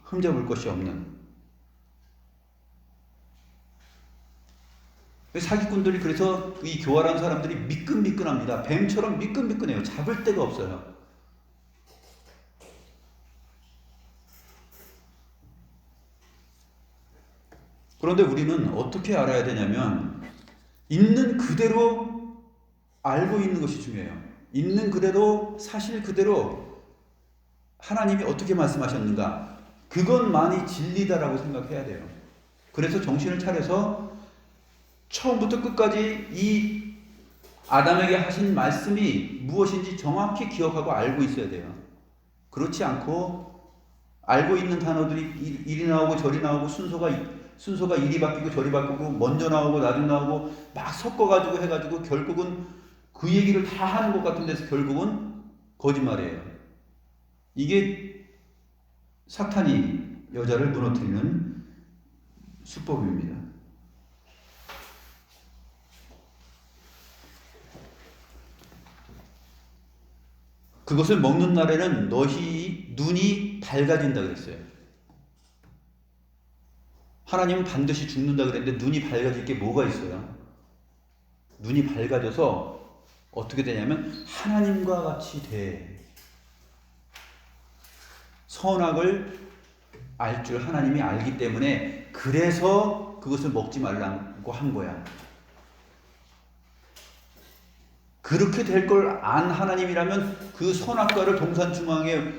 흠잡을 것이 없는. 사기꾼들이 그래서 이 교활한 사람들이 미끈미끈합니다. 뱀처럼 미끈미끈해요. 잡을 데가 없어요. 그런데 우리는 어떻게 알아야 되냐면 있는 그대로 알고 있는 것이 중요해요. 있는 그대로, 사실 그대로 하나님이 어떻게 말씀하셨는가, 그것만이 진리다라고 생각해야 돼요. 그래서 정신을 차려서 처음부터 끝까지 이 아담에게 하신 말씀이 무엇인지 정확히 기억하고 알고 있어야 돼요. 그렇지 않고 알고 있는 단어들이 이리 나오고 저리 나오고 순서가 이리 바뀌고 저리 바뀌고 먼저 나오고 나중 나오고 막 섞어가지고 해가지고 결국은 그 얘기를 다 하는 것 같은 데서 결국은 거짓말이에요. 이게 사탄이 여자를 무너뜨리는 수법입니다. 그것을 먹는 날에는 너희 눈이 밝아진다 그랬어요. 하나님은 반드시 죽는다 그랬는데 눈이 밝아질 게 뭐가 있어요? 눈이 밝아져서 어떻게 되냐면 하나님과 같이 돼. 선악을 알 줄 하나님이 알기 때문에 그래서 그것을 먹지 말라고 한 거야. 그렇게 될 걸 안 하나님이라면 그 선악과를 동산 중앙에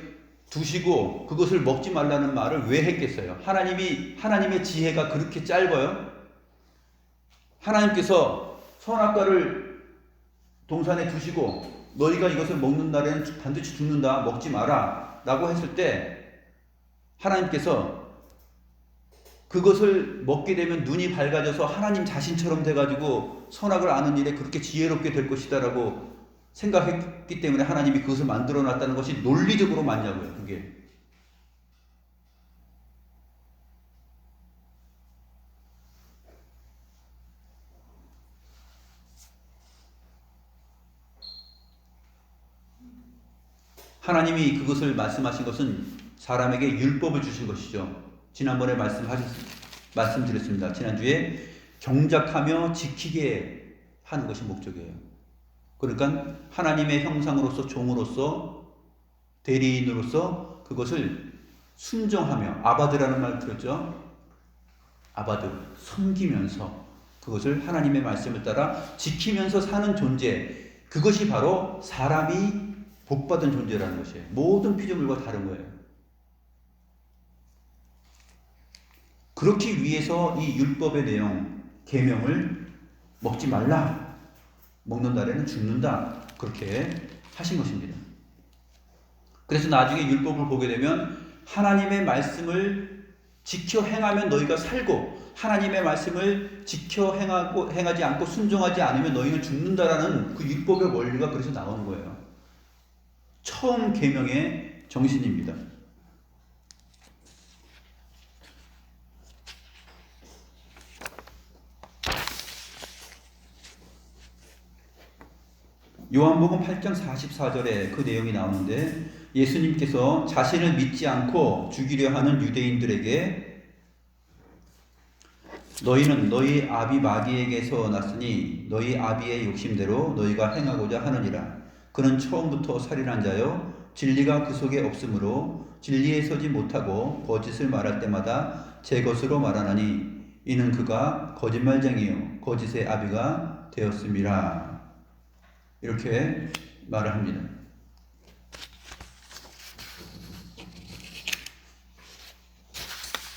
두시고 그것을 먹지 말라는 말을 왜 했겠어요? 하나님의 지혜가 그렇게 짧아요? 하나님께서 선악과를 동산에 두시고 너희가 이것을 먹는 날에는 반드시 죽는다, 먹지 마라 라고 했을 때 하나님께서 그것을 먹게 되면 눈이 밝아져서 하나님 자신처럼 돼가지고 선악을 아는 일에 그렇게 지혜롭게 될 것이다 라고 생각했기 때문에 하나님이 그것을 만들어 놨다는 것이 논리적으로 맞냐고요. 그게 하나님이 그것을 말씀하신 것은 사람에게 율법을 주신 것이죠. 지난번에 말씀드렸습니다. 지난주에 경작하며 지키게 하는 것이 목적이에요. 그러니까 하나님의 형상으로서 종으로서 대리인으로서 그것을 순종하며 아바드라는 말 들었죠? 아바드, 섬기면서 그것을 하나님의 말씀을 따라 지키면서 사는 존재, 그것이 바로 사람이 복받은 존재라는 것이에요. 모든 피조물과 다른 거예요. 그렇기 위해서 이 율법의 내용, 계명을 먹지 말라, 먹는 날에는 죽는다, 그렇게 하신 것입니다. 그래서 나중에 율법을 보게 되면 하나님의 말씀을 지켜 행하면 너희가 살고 하나님의 말씀을 지켜 행하지 않고 순종하지 않으면 너희는 죽는다라는 그 율법의 원리가 그래서 나오는 거예요. 처음 계명의 정신입니다. 요한복음 8장 44절에 그 내용이 나오는데 예수님께서 자신을 믿지 않고 죽이려 하는 유대인들에게 너희는 너희 아비 마귀에게서 났으니 너희 아비의 욕심대로 너희가 행하고자 하느니라. 그는 처음부터 살인한 자요 진리가 그 속에 없으므로 진리에 서지 못하고 거짓을 말할 때마다 제 것으로 말하나니 이는 그가 거짓말쟁이요 거짓의 아비가 되었음이라. 이렇게 말을 합니다.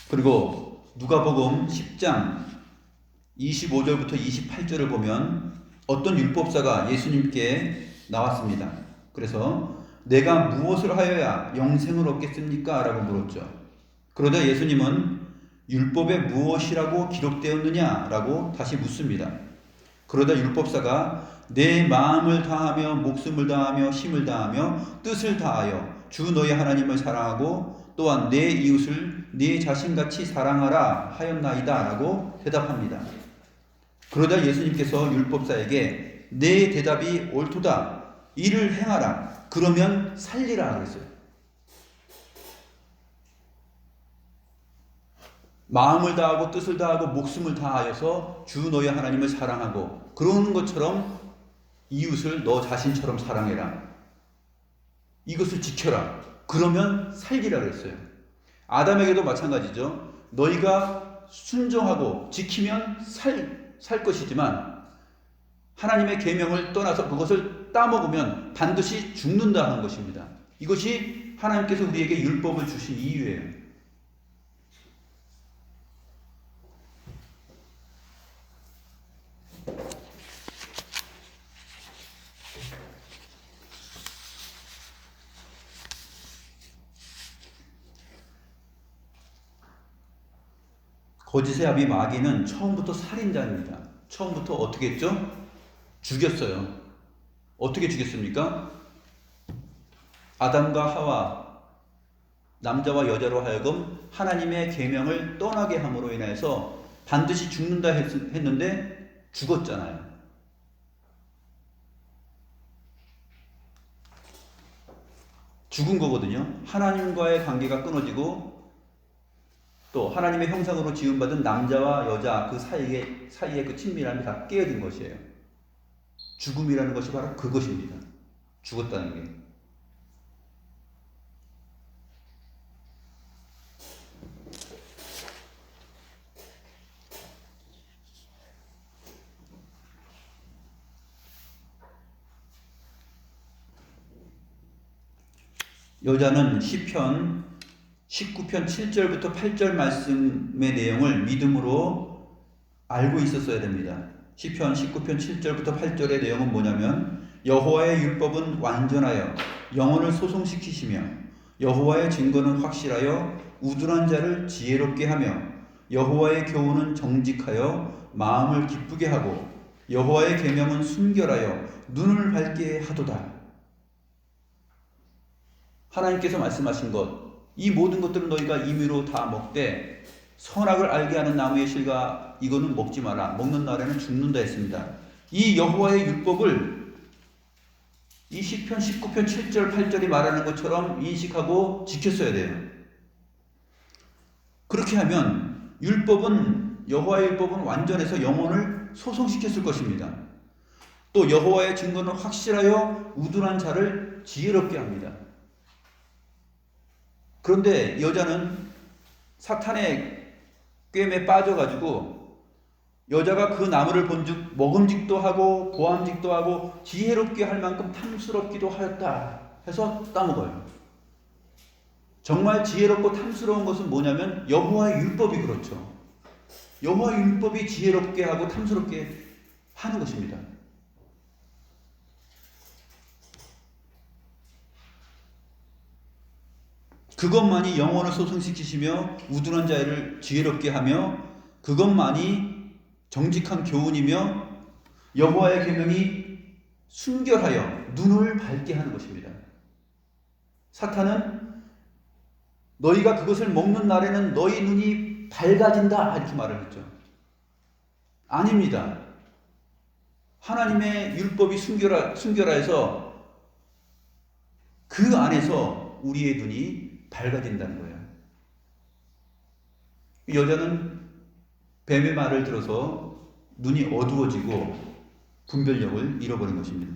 그리고 누가복음 10장 25절부터 28절을 보면 어떤 율법사가 예수님께 나왔습니다. 그래서 내가 무엇을 하여야 영생을 얻겠습니까? 라고 물었죠. 그러자 예수님은 율법에 무엇이라고 기록되었느냐? 라고 다시 묻습니다. 그러자 율법사가 내 마음을 다하며 목숨을 다하며 힘을 다하며 뜻을 다하여 주 너희 하나님을 사랑하고 또한 내 이웃을 네 자신같이 사랑하라 하였나이다 라고 대답합니다. 그러자 예수님께서 율법사에게 내 대답이 옳도다. 이를 행하라. 그러면 살리라 그랬어요. 마음을 다하고 뜻을 다하고 목숨을 다하여서 주 너희 하나님을 사랑하고 그러는 것처럼 이웃을 너 자신처럼 사랑해라. 이것을 지켜라. 그러면 살기라 그랬어요. 아담에게도 마찬가지죠. 너희가 순종하고 지키면 살 것이지만 하나님의 계명을 떠나서 그것을 따먹으면 반드시 죽는다 하는 것입니다. 이것이 하나님께서 우리에게 율법을 주신 이유예요. 거짓의 아비 마귀는 처음부터 살인자입니다. 처음부터 어떻게 했죠? 죽였어요. 어떻게 죽였습니까? 아담과 하와, 남자와 여자로 하여금 하나님의 계명을 떠나게 함으로 인해서 반드시 죽는다 했는데 죽었잖아요. 죽은 거거든요. 하나님과의 관계가 끊어지고 또 하나님의 형상으로 지음받은 남자와 여자 그 사이의 그 친밀함이 다 깨어진 것이에요. 죽음이라는 것이 바로 그것입니다. 죽었다는 게. 여자는 시편 19편 7절부터 8절 말씀의 내용을 믿음으로 알고 있었어야 됩니다. 시편 19편 7절부터 8절의 내용은 뭐냐면 여호와의 율법은 완전하여 영혼을 소송시키시며 여호와의 증거는 확실하여 우둔한 자를 지혜롭게 하며 여호와의 교훈은 정직하여 마음을 기쁘게 하고 여호와의 계명은 순결하여 눈을 밝게 하도다. 하나님께서 말씀하신 것, 이 모든 것들은 너희가 임의로 다 먹되 선악을 알게 하는 나무의 실과 이거는 먹지 마라. 먹는 날에는 죽는다 했습니다. 이 여호와의 율법을 이 시편 19편 7절 8절이 말하는 것처럼 인식하고 지켰어야 돼요. 그렇게 하면 여호와의 율법은 완전해서 영혼을 소송시켰을 것입니다. 또 여호와의 증거는 확실하여 우둔한 자를 지혜롭게 합니다. 그런데 여자는 사탄의 꿰매에 빠져가지고 여자가 그 나무를 본즉 먹음직도 하고 보암직도 하고 지혜롭게 할 만큼 탐스럽기도 하였다 해서 따먹어요. 정말 지혜롭고 탐스러운 것은 뭐냐면 여호와의 율법이 그렇죠. 여호와의 율법이 지혜롭게 하고 탐스럽게 하는 것입니다. 그것만이 영혼을 소송시키시며 우둔한 자를 지혜롭게 하며 그것만이 정직한 교훈이며 여호와의 계명이 순결하여 눈을 밝게 하는 것입니다. 사탄은 너희가 그것을 먹는 날에는 너희 눈이 밝아진다 이렇게 말을 했죠. 아닙니다. 하나님의 율법이 순결하여서 그 안에서 우리의 눈이 밝아진다는 거예요. 여자는 뱀의 말을 들어서 눈이 어두워지고 분별력을 잃어버린 것입니다.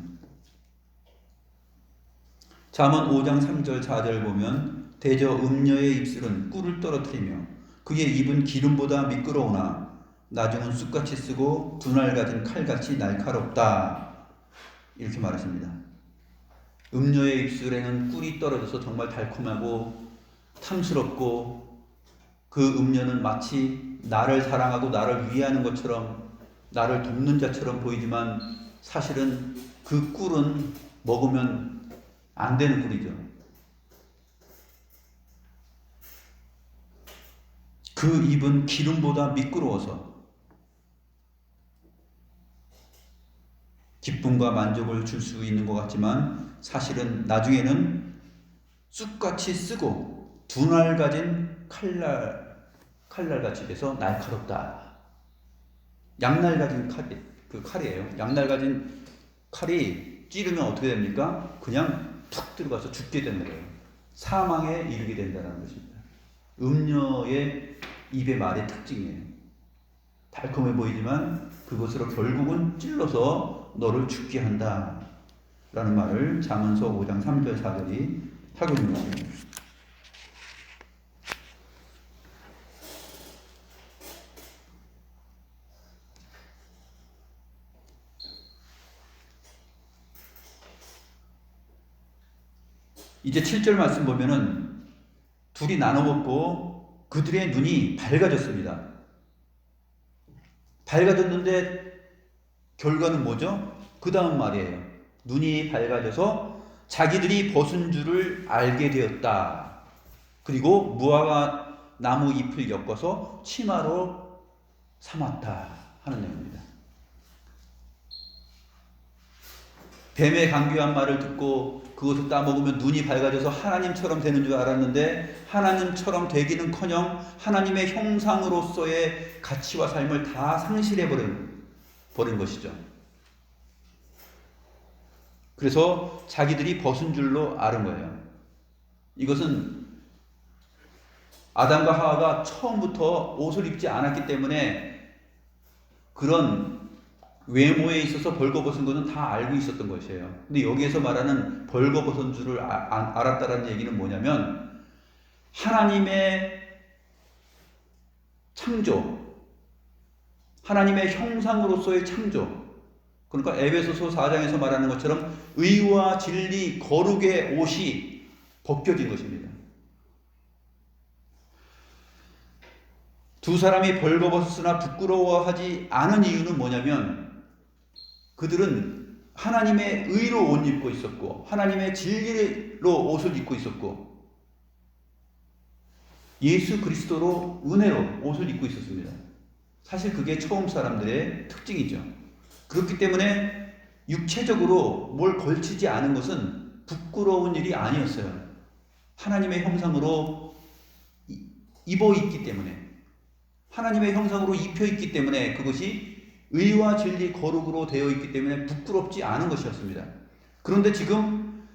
잠언 5장 3절 4절 보면 대저 음녀의 입술은 꿀을 떨어뜨리며 그의 입은 기름보다 미끄러우나 나중은 쑥같이 쓰고 분할 가진 칼같이 날카롭다 이렇게 말하십니다. 음녀의 입술에는 꿀이 떨어져서 정말 달콤하고 탐스럽고 그 음녀는 마치 나를 사랑하고 나를 위하는 것처럼 나를 돕는 자처럼 보이지만 사실은 그 꿀은 먹으면 안 되는 꿀이죠. 그 입은 기름보다 미끄러워서 기쁨과 만족을 줄 수 있는 것 같지만 사실은 나중에는 쑥같이 쓰고 둔할 가진 칼날같이 돼서 날카롭다. 양날 가진 칼이에요. 양날 가진 칼이 찌르면 어떻게 됩니까? 그냥 툭 들어가서 죽게 되는 거예요. 사망에 이르게 된다는 것입니다. 음녀의 입의 말의 특징이에요. 달콤해 보이지만 그것으로 결국은 찔러서 너를 죽게 한다 라는 말을 잠언서 5장 3절 4절이 하고 있는 것입니다. 이제 7절 말씀 보면은 둘이 나눠 먹고 그들의 눈이 밝아졌습니다. 밝아졌는데 결과는 뭐죠? 그 다음 말이에요. 눈이 밝아져서 자기들이 벗은 줄을 알게 되었다. 그리고 무화과 나무 잎을 엮어서 치마로 삼았다 하는 내용입니다. 뱀의 강교한 말을 듣고 그것을 따먹으면 눈이 밝아져서 하나님처럼 되는 줄 알았는데 하나님처럼 되기는커녕 하나님의 형상으로서의 가치와 삶을 다 상실해버린 것이죠. 그래서 자기들이 벗은 줄로 아는 거예요. 이것은 아담과 하와가 처음부터 옷을 입지 않았기 때문에 그런 외모에 있어서 벌거벗은 것은 다 알고 있었던 것이에요. 근데 여기에서 말하는 벌거벗은 줄을 알았다는 얘기는 뭐냐면 하나님의 창조, 하나님의 형상으로서의 창조, 그러니까 에베소서 4장에서 말하는 것처럼 의와 진리, 거룩의 옷이 벗겨진 것입니다. 두 사람이 벌거벗었으나 부끄러워하지 않은 이유는 뭐냐면 그들은 하나님의 의로 옷 입고 있었고 하나님의 진리로 옷을 입고 있었고 예수 그리스도로 은혜로 옷을 입고 있었습니다. 사실 그게 처음 사람들의 특징이죠. 그렇기 때문에 육체적으로 뭘 걸치지 않은 것은 부끄러운 일이 아니었어요. 하나님의 형상으로 입어 있기 때문에 하나님의 형상으로 입혀 있기 때문에 그것이 의와 진리 거룩으로 되어 있기 때문에 부끄럽지 않은 것이었습니다. 그런데 지금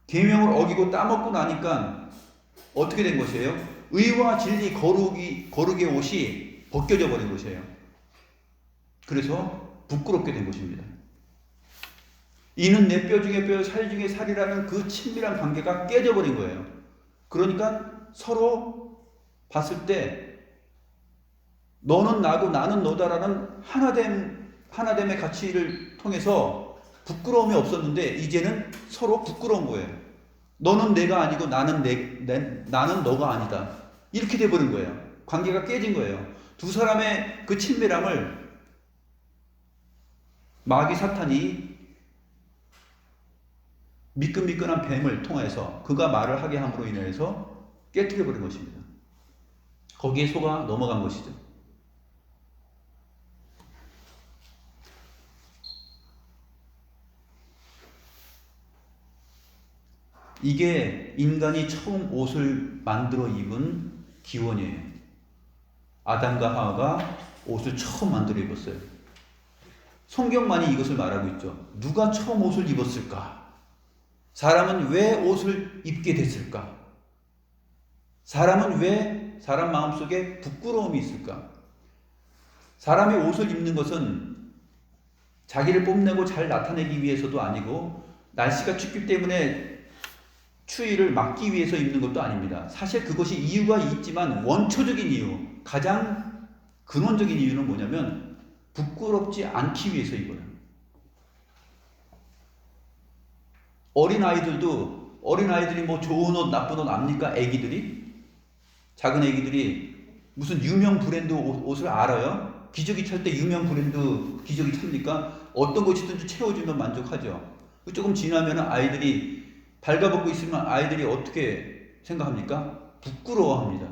계명을 어기고 따먹고 나니까 어떻게 된 것이에요? 의와 진리 거룩의 옷이 벗겨져 버린 것이에요. 그래서 부끄럽게 된 것입니다. 이는 내 뼈 중에 뼈, 살 중에 살이라는 그 친밀한 관계가 깨져버린 거예요. 그러니까 서로 봤을 때 너는 나고 나는 너다라는 하나됨의 가치를 통해서 부끄러움이 없었는데 이제는 서로 부끄러운 거예요. 너는 내가 아니고 나는 나는 너가 아니다. 이렇게 돼버린 거예요. 관계가 깨진 거예요. 두 사람의 그 친밀함을 마귀 사탄이 미끈미끈한 뱀을 통해서 그가 말을 하게 함으로 인해서 깨뜨려버린 것입니다. 거기에 속아 넘어간 것이죠. 이게 인간이 처음 옷을 만들어 입은 기원이에요. 아담과 하와가 옷을 처음 만들어 입었어요. 성경만이 이것을 말하고 있죠. 누가 처음 옷을 입었을까? 사람은 왜 옷을 입게 됐을까? 사람은 왜 사람 마음속에 부끄러움이 있을까? 사람이 옷을 입는 것은 자기를 뽐내고 잘 나타내기 위해서도 아니고 날씨가 춥기 때문에 추위를 막기 위해서 입는 것도 아닙니다. 사실 그것이 이유가 있지만 원초적인 이유, 가장 근원적인 이유는 뭐냐면 부끄럽지 않기 위해서 입어요. 어린아이들이 뭐 좋은 옷, 나쁜 옷 압니까? 작은 애기들이 무슨 유명 브랜드 옷을 알아요? 기저귀 찰 때 유명 브랜드 기저귀 찹니까? 어떤 것이든지 채워주면 만족하죠. 조금 지나면 아이들이 발가벗고 있으면 아이들이 어떻게 생각합니까? 부끄러워합니다.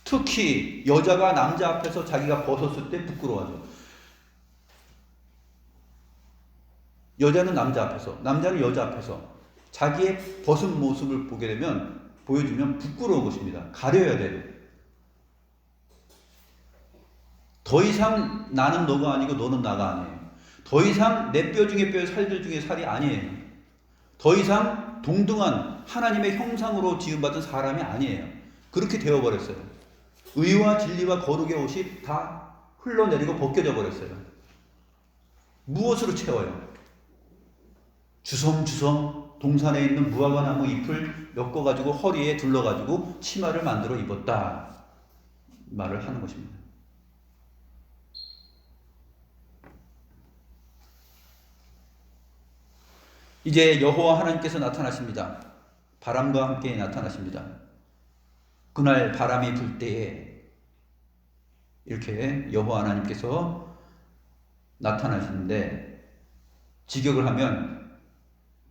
특히 여자가 남자 앞에서 자기가 벗었을 때 부끄러워하죠. 여자는 남자 앞에서, 남자는 여자 앞에서 자기의 벗은 모습을 보여주면 부끄러운 것입니다. 가려야 돼요. 더 이상 나는 너가 아니고 너는 나가 아니에요. 더 이상 내 뼈 중에 뼈, 살들 중에 살이 아니에요. 더 이상 동등한 하나님의 형상으로 지음받은 사람이 아니에요. 그렇게 되어버렸어요. 의와 진리와 거룩의 옷이 다 흘러내리고 벗겨져 버렸어요. 무엇으로 채워요? 주섬주섬 동산에 있는 무화과나무 잎을 엮어가지고 허리에 둘러가지고 치마를 만들어 입었다 말을 하는 것입니다. 이제 여호와 하나님께서 나타나십니다. 바람과 함께 나타나십니다. 그날 바람이 불 때에 이렇게 여호와 하나님께서 나타나시는데 직역을 하면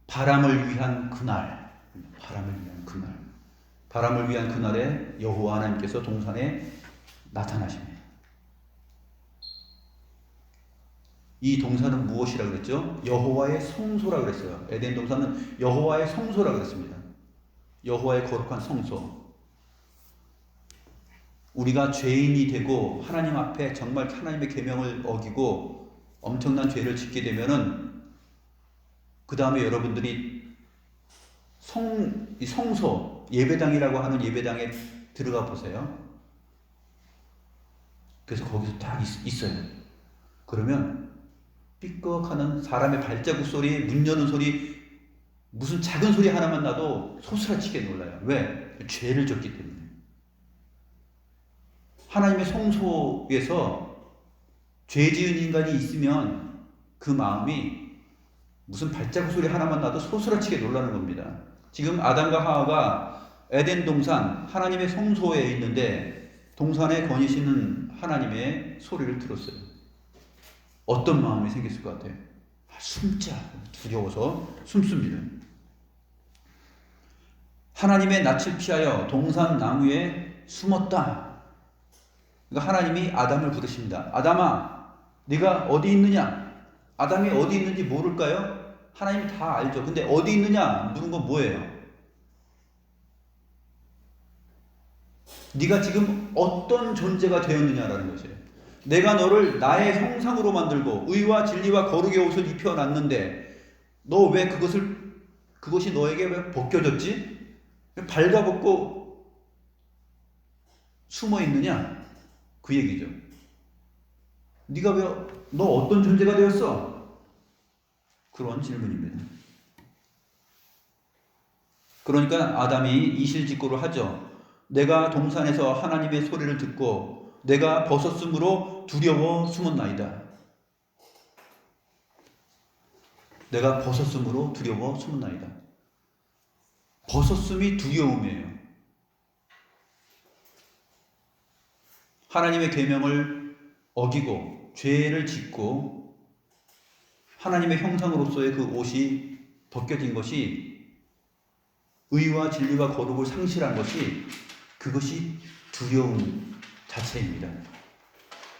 바람을 위한 그날, 바람을 위한 그날에 여호와 하나님께서 동산에 나타나십니다. 이 동산은 무엇이라 그랬죠? 여호와의 성소라 그랬어요. 에덴 동산은 여호와의 성소라 그랬습니다. 여호와의 거룩한 성소. 우리가 죄인이 되고 하나님 앞에 정말 하나님의 계명을 어기고 엄청난 죄를 짓게 되면은 그 다음에 여러분들이 성소, 예배당이라고 하는 예배당에 들어가 보세요. 그래서 거기서 딱 있어요. 그러면 삐걱하는 사람의 발자국 소리, 문 여는 소리, 무슨 작은 소리 하나만 나도 소스라치게 놀라요. 왜? 죄를 졌기 때문에. 하나님의 성소에서 죄 지은 인간이 있으면 그 마음이 무슨 발자국 소리 하나만 나도 소스라치게 놀라는 겁니다. 지금 아담과 하와가 에덴 동산 하나님의 성소에 있는데 동산에 거니시는 하나님의 소리를 들었어요. 어떤 마음이 생겼을 것 같아요? 숨자. 두려워서 숨습니다. 하나님의 낯을 피하여 동산 나무에 숨었다. 그러니까 하나님이 아담을 부르십니다. 아담아, 네가 어디 있느냐? 아담이 어디 있는지 모를까요? 하나님이 다 알죠. 근데 어디 있느냐? 물은 건 뭐예요? 네가 지금 어떤 존재가 되었느냐라는 것이에요. 내가 너를 나의 형상으로 만들고 의와 진리와 거룩의 옷을 입혀놨는데 너 왜 그것이 너에게 왜 벗겨졌지? 발가벗고 숨어 있느냐? 그 얘기죠. 네가 너 어떤 존재가 되었어? 그런 질문입니다. 그러니까 아담이 이실직고를 하죠. 내가 동산에서 하나님의 소리를 듣고 내가 벗었으므로 두려워 숨었나이다. 내가 벗었으므로 두려워 숨었나이다. 벗었음이 두려움이에요. 하나님의 계명을 어기고 죄를 짓고 하나님의 형상으로서의 그 옷이 벗겨진 것이 의와 진리와 거룩을 상실한 것이 그것이 두려움 자체입니다.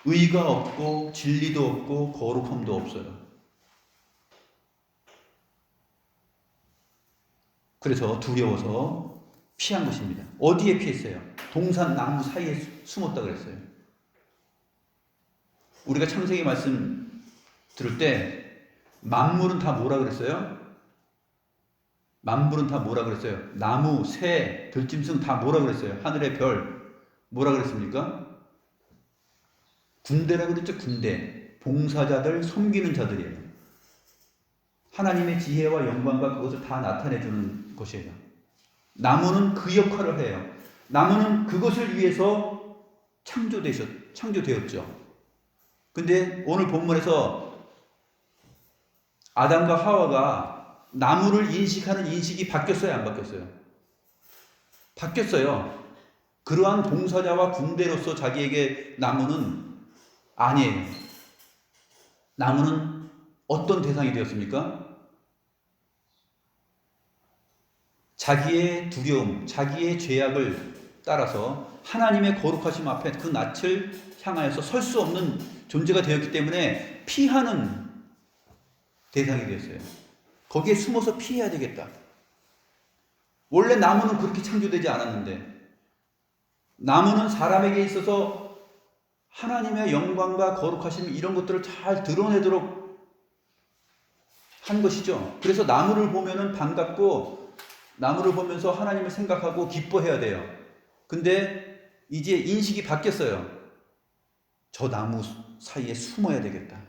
의가 없고 진리도 없고 거룩함도 없어요. 그래서 두려워서 피한 것입니다. 어디에 피했어요? 동산 나무 사이에 숨었다 그랬어요. 우리가 창세기 말씀 들을 때 만물은 다 뭐라 그랬어요? 만물은 다 뭐라 그랬어요? 나무, 새, 들짐승 다 뭐라 그랬어요? 하늘의 별 뭐라 그랬습니까? 군대라 그랬죠. 군대. 봉사자들, 섬기는 자들이에요. 하나님의 지혜와 영광과 그것을 다 나타내주는 것이에요. 나무는 그 역할을 해요. 나무는 그것을 위해서 창조되었죠. 근데 오늘 본문에서 아담과 하와가 나무를 인식하는 인식이 바뀌었어요? 안 바뀌었어요? 바뀌었어요. 그러한 봉사자와 군대로서 자기에게 나무는 아니에요. 나무는 어떤 대상이 되었습니까? 자기의 두려움, 자기의 죄악을 따라서 하나님의 거룩하심 앞에 그 낯을 향하여서 설 수 없는 존재가 되었기 때문에 피하는 대상이 되었어요. 거기에 숨어서 피해야 되겠다. 원래 나무는 그렇게 창조되지 않았는데 나무는 사람에게 있어서 하나님의 영광과 거룩하심 이런 것들을 잘 드러내도록 한 것이죠. 그래서 나무를 보면은 반갑고 나무를 보면서 하나님을 생각하고 기뻐해야 돼요. 근데 이제 인식이 바뀌었어요. 저 나무 사이에 숨어야 되겠다.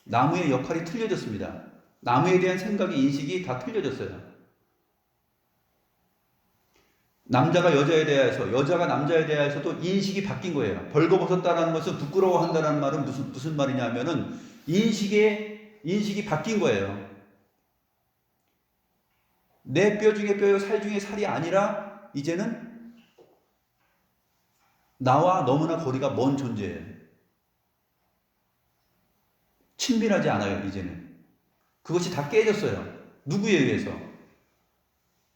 나무의 역할이 틀려졌습니다. 나무에 대한 생각이 인식이 다 틀려졌어요. 남자가 여자에 대해서 여자가 남자에 대해서도 인식이 바뀐 거예요. 벌거벗었다는 것은 부끄러워한다는 말은 무슨 말이냐 하면은 인식이 바뀐 거예요. 내 뼈 중에 뼈요 살 중에 살이 아니라 이제는 나와 너무나 거리가 먼 존재예요. 친밀하지 않아요. 이제는 그것이 다 깨졌어요. 누구에 의해서?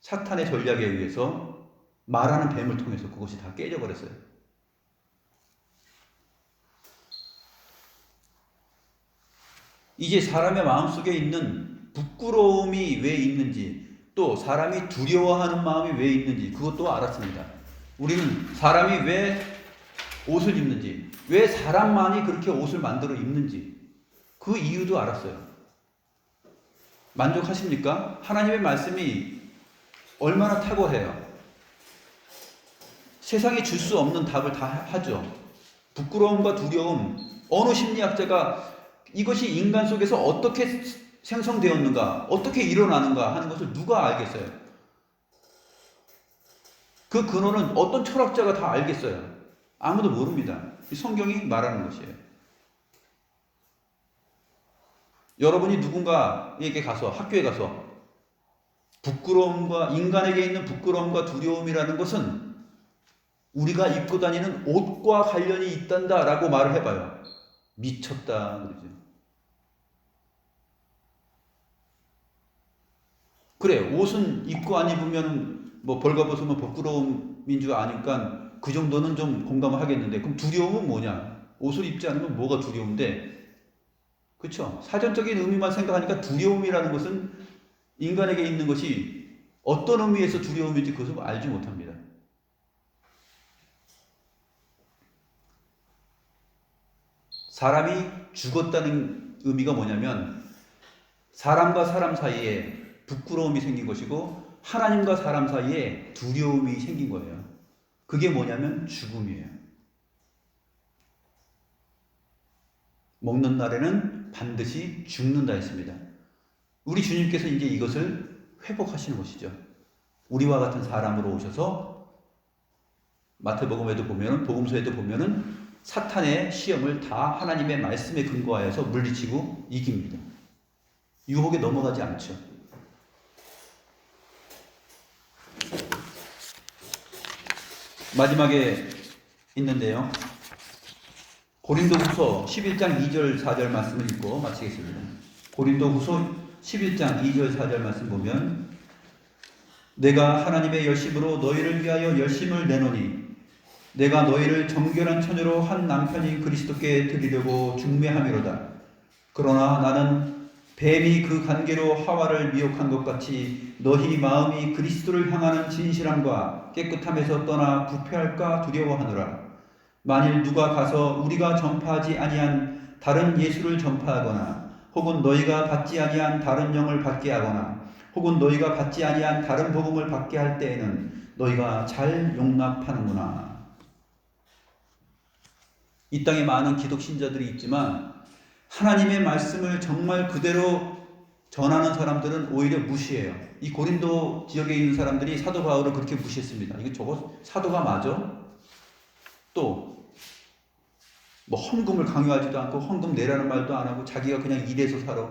사탄의 전략에 의해서 말하는 뱀을 통해서 그것이 다 깨져버렸어요. 이제 사람의 마음속에 있는 부끄러움이 왜 있는지 또 사람이 두려워하는 마음이 왜 있는지 그것도 알았습니다. 우리는 사람이 왜 옷을 입는지 왜 사람만이 그렇게 옷을 만들어 입는지 그 이유도 알았어요. 만족하십니까? 하나님의 말씀이 얼마나 탁월해요. 세상이 줄 수 없는 답을 다 하죠. 부끄러움과 두려움, 어느 심리학자가 이것이 인간 속에서 어떻게 생성되었는가, 어떻게 일어나는가 하는 것을 누가 알겠어요? 그 근원은 어떤 철학자가 다 알겠어요? 아무도 모릅니다. 성경이 말하는 것이에요. 여러분이 누군가에게 가서 학교에 가서 부끄러움과 인간에게 있는 부끄러움과 두려움이라는 것은 우리가 입고 다니는 옷과 관련이 있단다라고 말을 해봐요. 미쳤다 그러죠. 그래, 옷은 입고 안 입으면 뭐 벌거벗으면 부끄러움인 줄 아니까 그 정도는 좀 공감을 하겠는데, 그럼 두려움은 뭐냐? 옷을 입지 않으면 뭐가 두려운데? 그렇죠? 사전적인 의미만 생각하니까 두려움이라는 것은 인간에게 있는 것이 어떤 의미에서 두려움인지 그것을 알지 못합니다. 사람이 죽었다는 의미가 뭐냐면 사람과 사람 사이에 부끄러움이 생긴 것이고 하나님과 사람 사이에 두려움이 생긴 거예요. 그게 뭐냐면 죽음이에요. 먹는 날에는 반드시 죽는다 했습니다. 우리 주님께서 이제 이것을 회복하시는 것이죠. 우리와 같은 사람으로 오셔서 마태복음에도 보면은, 복음서에도 보면은 사탄의 시험을 다 하나님의 말씀에 근거하여서 물리치고 이깁니다. 유혹에 넘어가지 않죠. 마지막에 있는데요. 고린도후서 11장 2절 4절 말씀을 읽고 마치겠습니다. 고린도후서 11장 2절 4절 말씀 보면 내가 하나님의 열심으로 너희를 위하여 열심을 내노니 내가 너희를 정결한 처녀로 한 남편인 그리스도께 드리려고 중매함이로다. 그러나 나는 뱀이 그 관계로 하와를 미혹한 것 같이 너희 마음이 그리스도를 향하는 진실함과 깨끗함에서 떠나 부패할까 두려워하노라. 만일 누가 가서 우리가 전파하지 아니한 다른 예수를 전파하거나 혹은 너희가 받지 아니한 다른 영을 받게 하거나 혹은 너희가 받지 아니한 다른 복음을 받게 할 때에는 너희가 잘 용납하는구나. 이 땅에 많은 기독 신자들이 있지만 하나님의 말씀을 정말 그대로 전하는 사람들은 오히려 무시해요. 이 고린도 지역에 있는 사람들이 사도 바울을 그렇게 무시했습니다. 이거 저거 사도가 맞아? 또 뭐 헌금을 강요하지도 않고 헌금 내라는 말도 안 하고 자기가 그냥 일해서 살아.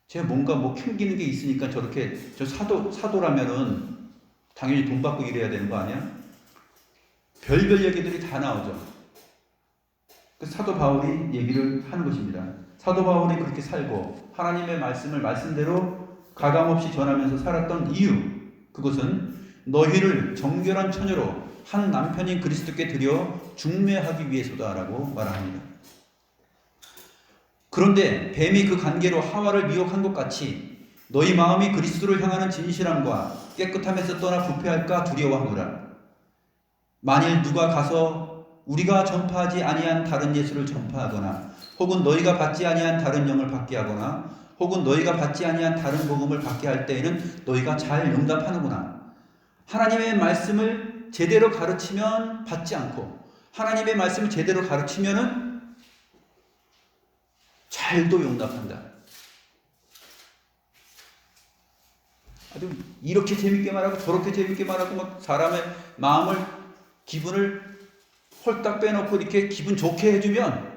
제가 뭔가 뭐 캥기는 게 있으니까 저렇게 저 사도라면은 당연히 돈 받고 일해야 되는 거 아니야? 별별 얘기들이 다 나오죠. 사도 바울이 얘기를 하는 것입니다. 사도 바울이 그렇게 살고 하나님의 말씀을 말씀대로 가감없이 전하면서 살았던 이유, 그것은 너희를 정결한 처녀로 한 남편인 그리스도께 드려 중매하기 위해서다라고 말합니다. 그런데 뱀이 그 관계로 하와를 미혹한 것 같이 너희 마음이 그리스도를 향하는 진실함과 깨끗함에서 떠나 부패할까 두려워하노라. 만일 누가 가서 우리가 전파하지 아니한 다른 예수를 전파하거나 혹은 너희가 받지 아니한 다른 영을 받게 하거나 혹은 너희가 받지 아니한 다른 복음을 받게 할 때에는 너희가 잘 용납하는구나. 하나님의 말씀을 제대로 가르치면 받지 않고 하나님의 말씀을 제대로 가르치면은 잘도 용납한다. 아주 이렇게 재밌게 말하고 저렇게 재밌게 말하고 막 사람의 마음을 기분을 홀딱 빼놓고 이렇게 기분 좋게 해주면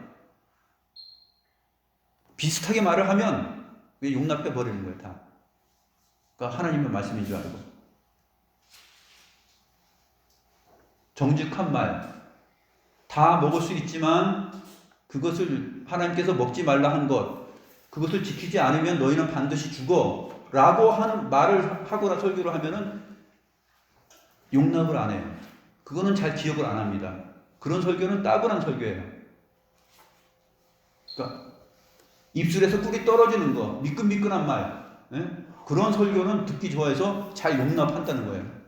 비슷하게 말을 하면 왜 용납해 버리는 거예요 다. 그러니까 하나님의 말씀인 줄 알고 정직한 말 다 먹을 수 있지만 그것을 하나님께서 먹지 말라 한 것 그것을 지키지 않으면 너희는 반드시 죽어 라고 하는 말을 하거나 설교를 하면은 용납을 안 해요. 그거는 잘 기억을 안 합니다. 그런 설교는 따분한 설교예요. 그러니까 입술에서 꿀이 떨어지는 거, 미끈미끈한 말, 그런 설교는 듣기 좋아해서 잘 용납한다는 거예요.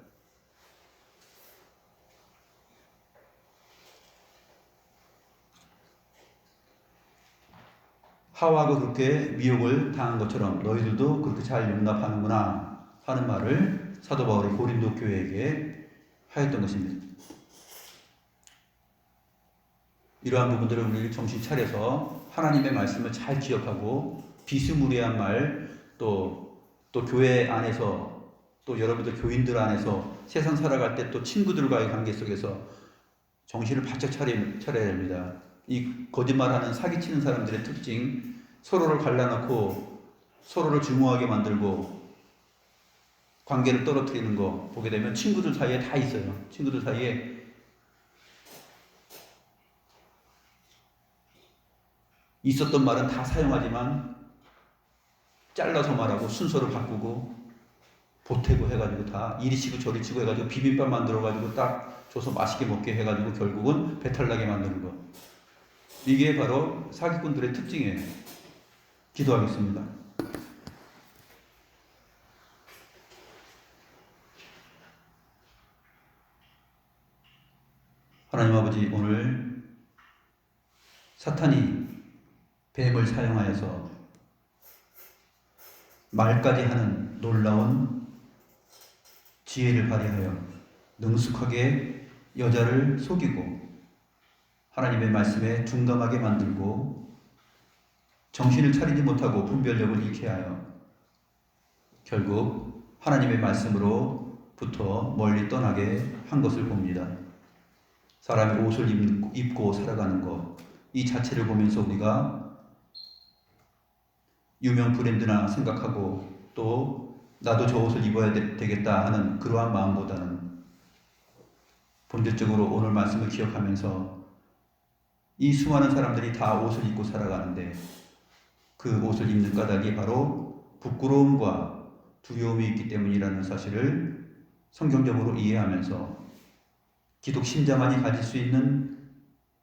하와가 그렇게 미혹을 당한 것처럼 너희들도 그렇게 잘 용납하는구나 하는 말을 사도 바울이 고린도 교회에게 하였던 것입니다. 이러한 부분들을 우리 정신 차려서 하나님의 말씀을 잘 기억하고 비스무리한 말, 또 교회 안에서 또 여러분들 교인들 안에서 세상 살아갈 때 또 친구들과의 관계 속에서 정신을 바짝 차려야 됩니다. 이 거짓말하는 사기치는 사람들의 특징, 서로를 갈라놓고 서로를 증오하게 만들고 관계를 떨어뜨리는 거 보게 되면 친구들 사이에 다 있어요. 친구들 사이에 있었던 말은 다 사용하지만 잘라서 말하고 순서를 바꾸고 보태고 해가지고 다 이리 치고 저리 치고 해가지고 비빔밥 만들어가지고 딱 줘서 맛있게 먹게 해가지고 결국은 배탈나게 만드는 거. 이게 바로 사기꾼들의 특징이에요. 기도하겠습니다. 하나님 아버지, 오늘 사탄이 뱀을 사용하여서 말까지 하는 놀라운 지혜를 발휘하여 능숙하게 여자를 속이고 하나님의 말씀에 둔감하게 만들고 정신을 차리지 못하고 분별력을 잃게 하여 결국 하나님의 말씀으로부터 멀리 떠나게 한 것을 봅니다. 사람이 옷을 입고 살아가는 것, 이 자체를 보면서 우리가 유명 브랜드나 생각하고 또 나도 저 옷을 입어야 되겠다 하는 그러한 마음보다는 본질적으로 오늘 말씀을 기억하면서 이 수많은 사람들이 다 옷을 입고 살아가는데 그 옷을 입는 까닭이 바로 부끄러움과 두려움이 있기 때문이라는 사실을 성경적으로 이해하면서 기독 신자만이 가질 수 있는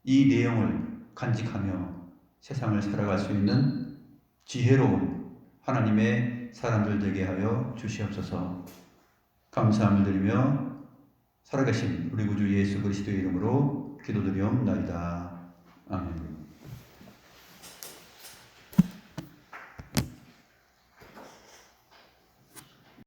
이 내용을 간직하며 세상을 살아갈 수 있는 지혜로운 하나님의 사람들 되게 하여 주시옵소서. 감사함을 드리며 살아계신 우리 구주 예수 그리스도의 이름으로 기도드리옵나이다. 아멘.